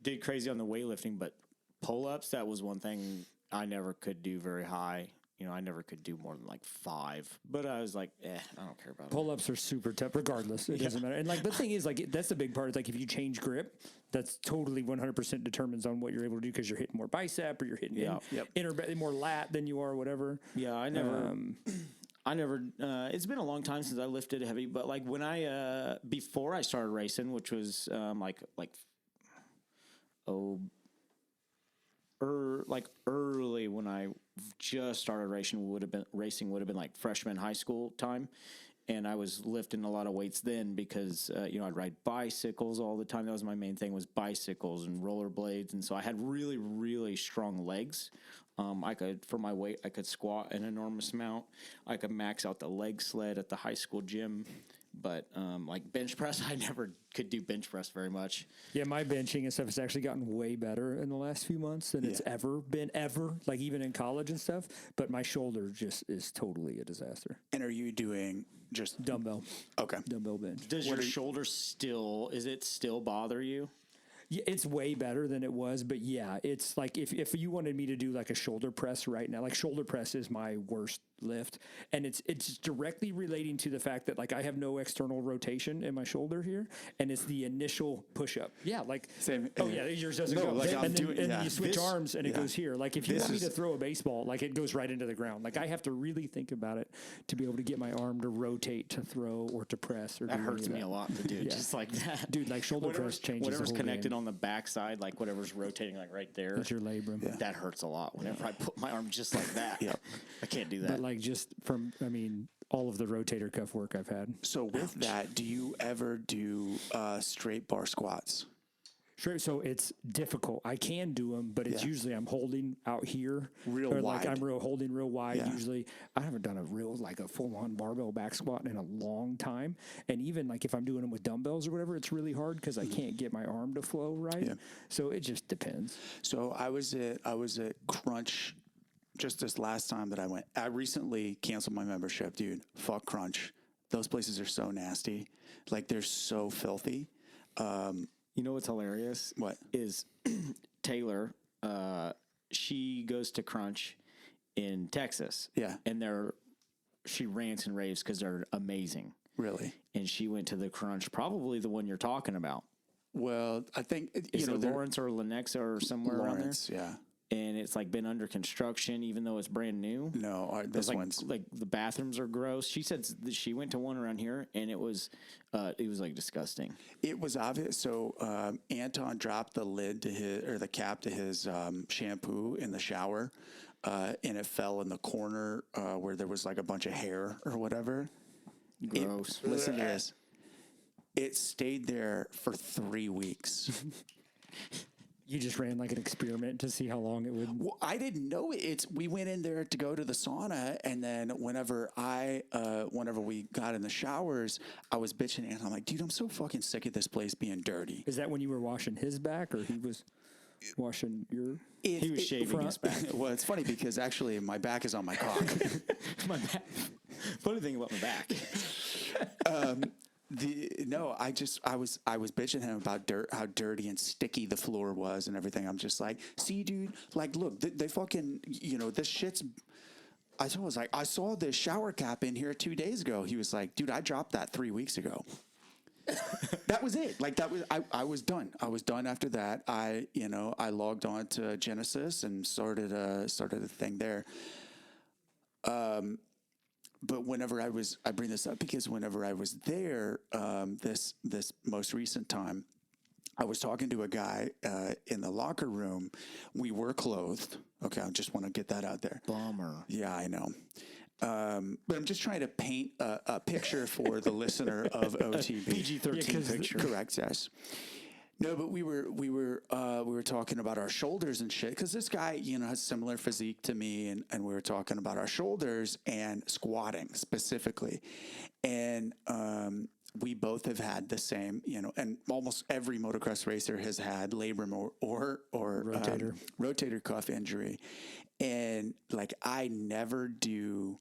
did crazy on the weightlifting, but pull-ups, that was one thing I never could do very high. I never could do more than like 5, but I was like, I don't care about it. Pull-ups are super tough regardless. It doesn't matter. And like, the thing is like, that's the big part. It's like if you change grip, that's totally 100% determines on what you're able to do because you're hitting more bicep or you're hitting more lat than you are, whatever. Yeah. I never, it's been a long time since I lifted heavy, but like when before I started racing, which was, like early when I just started racing would have been like freshman high school time. And I was lifting a lot of weights then because, I'd ride bicycles all the time. That was my main thing, was bicycles and rollerblades. And so I had really, really strong legs. For my weight, I could squat an enormous amount. I could max out the leg sled at the high school gym. But like bench press, I never could do bench press very much. Yeah, my benching and stuff has actually gotten way better in the last few months than it's ever been, like even in college and stuff. But my shoulder just is totally a disaster. And are you doing just Dumbbell. Okay. Dumbbell bench. Does your shoulder still bother you? Yeah, it's way better than it was, but yeah, it's like if you wanted me to do like a shoulder press right now, like shoulder press is my worst lift, and it's directly relating to the fact that like I have no external rotation in my shoulder here, and it's the initial push up. Yeah, like Same. Oh yeah, yours doesn't No, go. like I'm and doing- then yeah. you switch This- arms and it yeah. goes here. Like if you This want me to is- throw a baseball, like it goes right into the ground. Like I have to really think about it to be able to get my arm to rotate to throw or to press. Or That do hurts any me of a lot to do, Yeah. just like that. Dude, like shoulder press changes the Whatever's whole connected game. on the backside, like whatever's rotating like right there. That's your labrum. Yeah. That hurts a lot whenever I put my arm just like that. Yep. I can't do that. But like just from, all of the rotator cuff work I've had. So with that, do you ever do straight bar squats? Sure. So it's difficult. I can do them, but it's Yeah. usually I'm holding out here. Real or like wide. I'm holding real wide. Yeah. Usually I haven't done a full on barbell back squat in a long time. And even like if I'm doing them with dumbbells or whatever, it's really hard because I can't get my arm to flow right. Yeah. So it just depends. So I was at Crunch just this last time that I went. I recently canceled my membership, dude. Fuck Crunch. Those places are so nasty. Like they're so filthy. You know what's hilarious? What? Is Taylor? She goes to Crunch in Texas. Yeah. And she rants and raves because they're amazing. Really? And she went to the Crunch, probably the one you're talking about. Well, I think Is it they're- Lawrence or Lenexa or somewhere Lawrence, yeah. around there? And it's like been under construction, even though it's brand new. No, this Like, one's like the bathrooms are gross. She said she went to one around here, and it was like disgusting. It was obvious. So Anton dropped the lid to the cap to his shampoo in the shower, and it fell in the corner where there was like a bunch of hair or whatever. Gross. Listen to this. It stayed there for 3 weeks. You just ran like an experiment to see how long it would. Well, I didn't know it. We went in there to go to the sauna, and then whenever we got in the showers, I was bitching, and I'm like, dude, I'm so fucking sick of this place being dirty. Is that when you were washing his back or he was washing your? He was shaving his back. Well, it's funny because actually my back is on my cock. My back. Funny thing about my back. I was bitching him about how dirty and sticky the floor was and everything. I'm just like, see, dude, like, look, they fucking, this shit's. I was like, I saw this shower cap in here 2 days ago. He was like, dude, I dropped that 3 weeks ago. That was it. Like I was done. I was done after that. I logged on to Genesis and started a thing there. But I bring this up because whenever I was there, this most recent time, I was talking to a guy in the locker room. We were clothed. Okay, I just want to get that out there. Bummer. Yeah, I know. But I'm just trying to paint a picture for the listener of OTB. PG-13 picture. Correct. Yes. No, but we were talking about our shoulders and shit because this guy, has similar physique to me, and we were talking about our shoulders and squatting specifically, and we both have had the same, and almost every motocross racer has had labrum or rotator cuff injury, and like I never do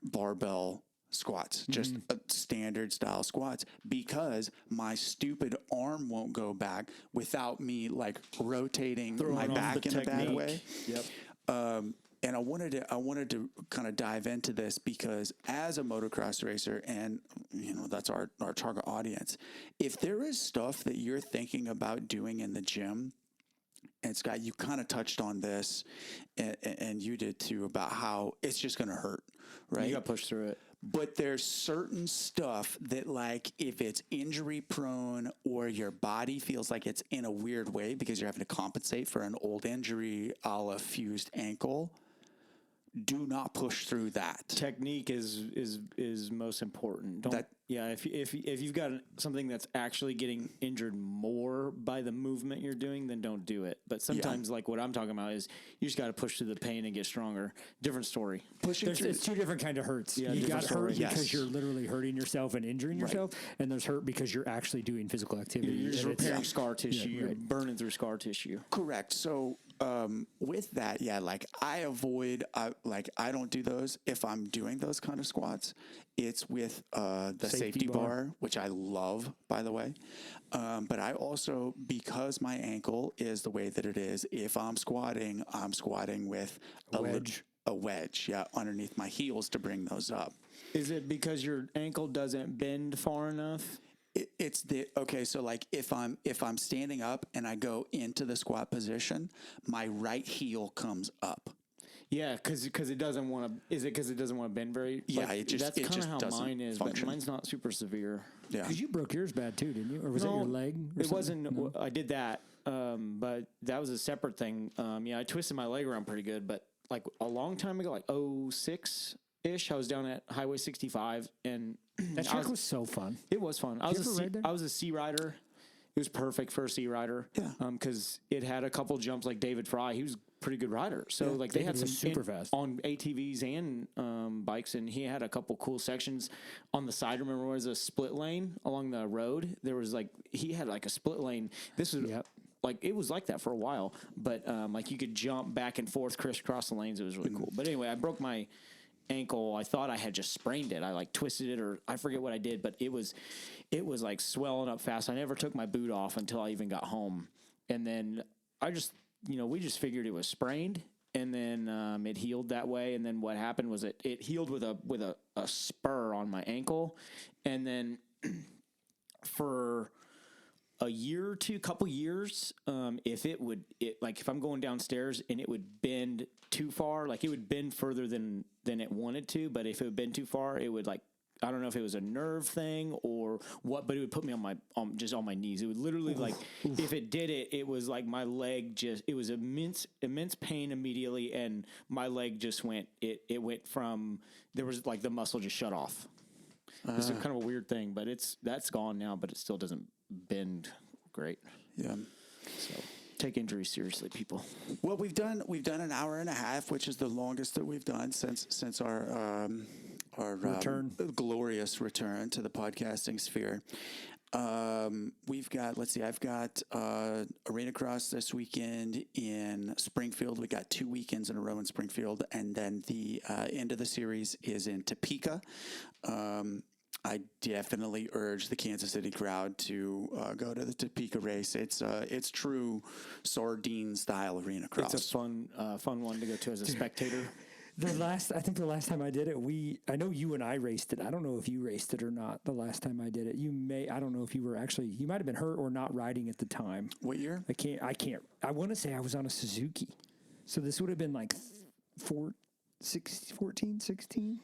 barbell squats, just standard style squats, because my stupid arm won't go back without me like rotating my back in a bad way. Yep. And I wanted to kind of dive into this because as a motocross racer, and that's our target audience, if there is stuff that you're thinking about doing in the gym, and Scott, you kind of touched on this, and you did too, about how it's just going to hurt, right? You got pushed through it. But there's certain stuff that, like, if it's injury prone or your body feels like it's in a weird way because you're having to compensate for an old injury, a la fused ankle, do not push through that. Technique is most important. If you've got something that's actually getting injured more by the movement you're doing, then don't do it. But sometimes, like what I'm talking about, is you just got to push through the pain and get stronger. Different story. It's two different kind of hurts. Yeah, you got hurt because Yes. you're literally hurting yourself and injuring yourself, and there's hurt because you're actually doing physical activity. You're just and it's- repairing scar tissue. Yeah, You're right. burning through scar tissue. Correct. So with that, like I don't do those if I'm doing those kind of squats. It's with the safety bar, which I love, by the way. But I also, because my ankle is the way that it is, if I'm squatting with a wedge, underneath my heels to bring those up. Is it because your ankle doesn't bend far enough? So like if I'm standing up and I go into the squat position, my right heel comes up. Yeah, because it doesn't want to. Is it because it doesn't want to bend very? Yeah, that's kind of how doesn't mine is, function. but mine's not super severe. Yeah. Because you broke yours bad too, didn't you? Or was it your leg? Or It something? wasn't. No? I did that, but that was a separate thing. I twisted my leg around pretty good, but like a long time ago, like 06-ish, I was down at Highway 65, and That track was so fun. it was fun. I you ever ride there? was a sea rider. It was perfect for a sea rider. Yeah. Because it had a couple jumps like David Fry. He was a pretty good rider. So like they had David some was super fast. on ATVs and bikes, and he had a couple cool sections on the side. Remember, there was a split lane along the road. There was like he had like a split lane. This was like it was like that for a while, but like you could jump back and forth, crisscross the lanes. It was really cool. But anyway, I broke my ankle. I thought I had just sprained it. I like twisted it, or I forget what I did, but it was like swelling up fast. I never took my boot off until I even got home. And then I just, we just figured it was sprained, and then it healed that way. And then what happened was it healed with a spur on my ankle. And then for a year or two, couple years, if I'm going downstairs and it would bend too far, like it would bend further than it wanted to, but if it would bend too far, it would, like, I don't know if it was a nerve thing or what, but it would put me on my knees. It would literally if it did it, it was like my leg it was immense pain immediately. And my leg just went from, there was like the muscle just shut off. It's kind of a weird thing, but that's gone now, but it still doesn't bend great. Yeah. So take injuries seriously, people. Well, we've done an hour and a half, which is the longest that we've done since our Return. Glorious return to the podcasting sphere. I've got Arena Cross this weekend in Springfield. We got 2 weekends in a row in Springfield, and then the end of the series is in Topeka. I definitely urge the Kansas City crowd to go to the Topeka race. It's true sardine style arena cross. It's a fun one to go to as a spectator. I think the last time I did it, I know you and I raced it. I don't know if you raced it or not the last time I did it. I don't know if you might have been hurt or not riding at the time. What year? I want to say I was on a Suzuki. So this would have been like 14, 16.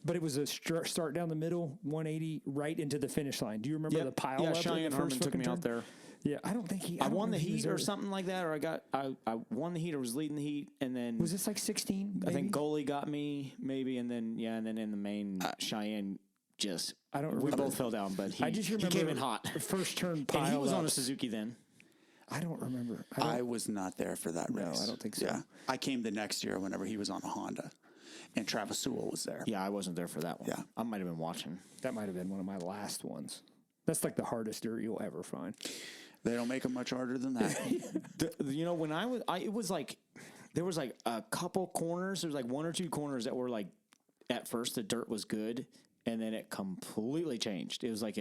But it was a start down the middle, 180 right into the finish line. Do you remember the pile up? Cheyenne Herman took me out there. Yeah, I don't think I won the heat or something like that, or I won the heat or was leading the heat, and then was this like 16? Maybe? I think goalie got me maybe, and then in the main Cheyenne just I don't. We remember. both fell down, but I just remember he came in hot. The first turn pile. And he was up. on a Suzuki then. I don't remember. I was not there for that race. No, I don't think so. Yeah, I came the next year whenever he was on a Honda, and Travis Sewell was there. Yeah, I wasn't there for that one. Yeah. I might have been watching. That might have been one of my last ones. That's like the hardest dirt you'll ever find. They don't make them much harder than that. When it was like there was like a couple corners. There was like 1 or 2 corners that were like at first the dirt was good, and then it completely changed. It was like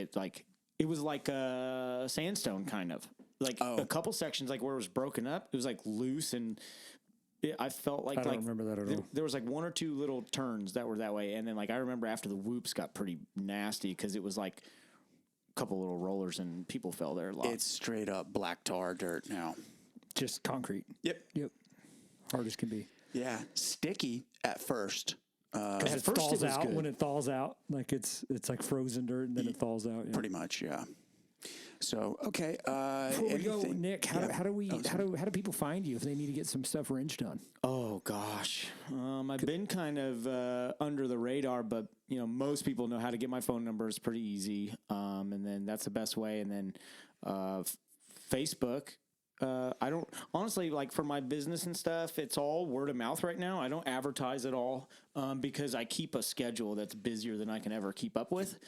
a sandstone kind of like a couple sections like where it was broken up. It was like loose and. I felt like I don't remember that at all. There was like 1 or 2 little turns that were that way, and then like I remember after the whoops got pretty nasty because it was like a couple little rollers and people fell there a lot. It's straight up black tar dirt now. Just concrete. Yep. Hard as can be. Yeah, sticky at first. Because it first it thaws was out good. when it thaws out, like it's like frozen dirt, and then it thaws out. Yeah. Pretty much, yeah. So okay. Before we go, anything- Nick, how do people find you if they need to get some stuff wrenched done? Oh gosh, I've been kind of under the radar, but most people know how to get my phone number. It's pretty easy, and then that's the best way. And then Facebook. I don't honestly like for my business and stuff. It's all word of mouth right now. I don't advertise at all because I keep a schedule that's busier than I can ever keep up with.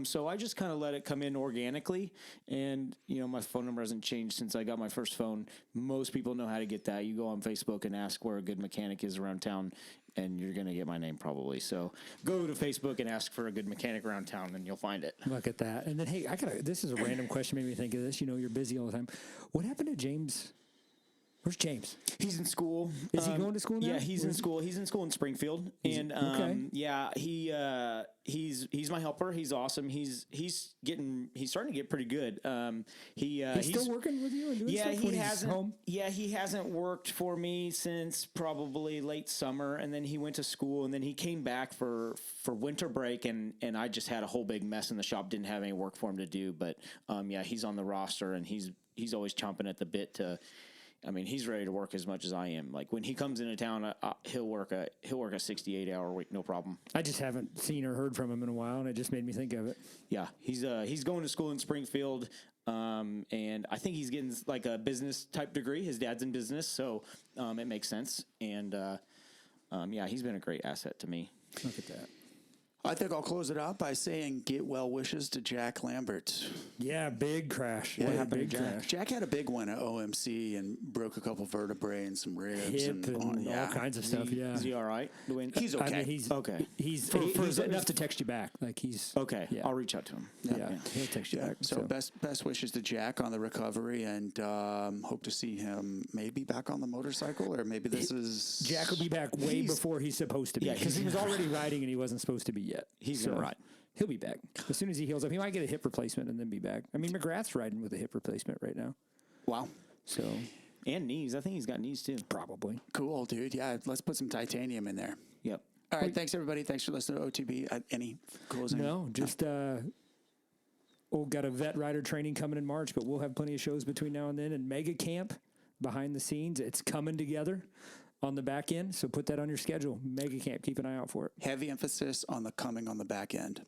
So I just kind of let it come in organically. And my phone number hasn't changed since I got my first phone. Most people know how to get that. You go on Facebook and ask where a good mechanic is around town, and you're going to get my name probably. So go to Facebook and ask for a good mechanic around town, and you'll find it. Look at that. And then, hey, this is a random question. Made me think of this. You're busy all the time. What happened to James? Where's James? He's in school. Is he going to school now? Yeah, he's in school. He's in school in Springfield, and okay. yeah, he's my helper. He's awesome. He's starting to get pretty good. He's still working with you and doing stuff when he's home? Yeah, he hasn't worked for me since probably late summer, and then he went to school, and then he came back for winter break, and I just had a whole big mess in the shop. Didn't have any work for him to do, but yeah, he's on the roster, and he's always chomping at the bit to. I mean, he's ready to work as much as I am. Like when he comes into town, he'll work a 68-hour week, no problem. I just haven't seen or heard from him in a while, and it just made me think of it. Yeah, he's going to school in Springfield, and I think he's getting like a business type degree. His dad's in business, so it makes sense. And yeah, he's been a great asset to me. Look at that. I think I'll close it out by saying get well wishes to Jack Lambert. Yeah, big crash. Yeah, What happened to Jack? Jack had a big one at OMC and broke a couple vertebrae and some ribs Hip and all kinds of stuff. Yeah, Is he all right? He's okay. I mean, he's Okay. He's he's enough to text you back. Like he's Okay, Yeah. I'll reach out to him. Yeah, he'll text you back. So best wishes to Jack on the recovery, and hope to see him maybe back on the motorcycle, or maybe this is Jack will be back way before he's supposed to be. Yeah, because he was already riding and he wasn't supposed to be yet. He's gonna ride. He'll be back as soon as he heals up. He might get a hip replacement and then be back. I mean, McGrath's riding with a hip replacement right now. Wow. So And knees. I think he's got knees too. probably. Cool, dude. Yeah, let's put some titanium in there. Yep. All right, thanks everybody. Thanks for listening to OTB. Any closing? No, just got a vet rider training coming in March, but we'll have plenty of shows between now and then. And Mega Camp behind the scenes, it's coming together on the back end. So put that on your schedule. Mega Camp, keep an eye out for it. Heavy emphasis on the coming on the back end.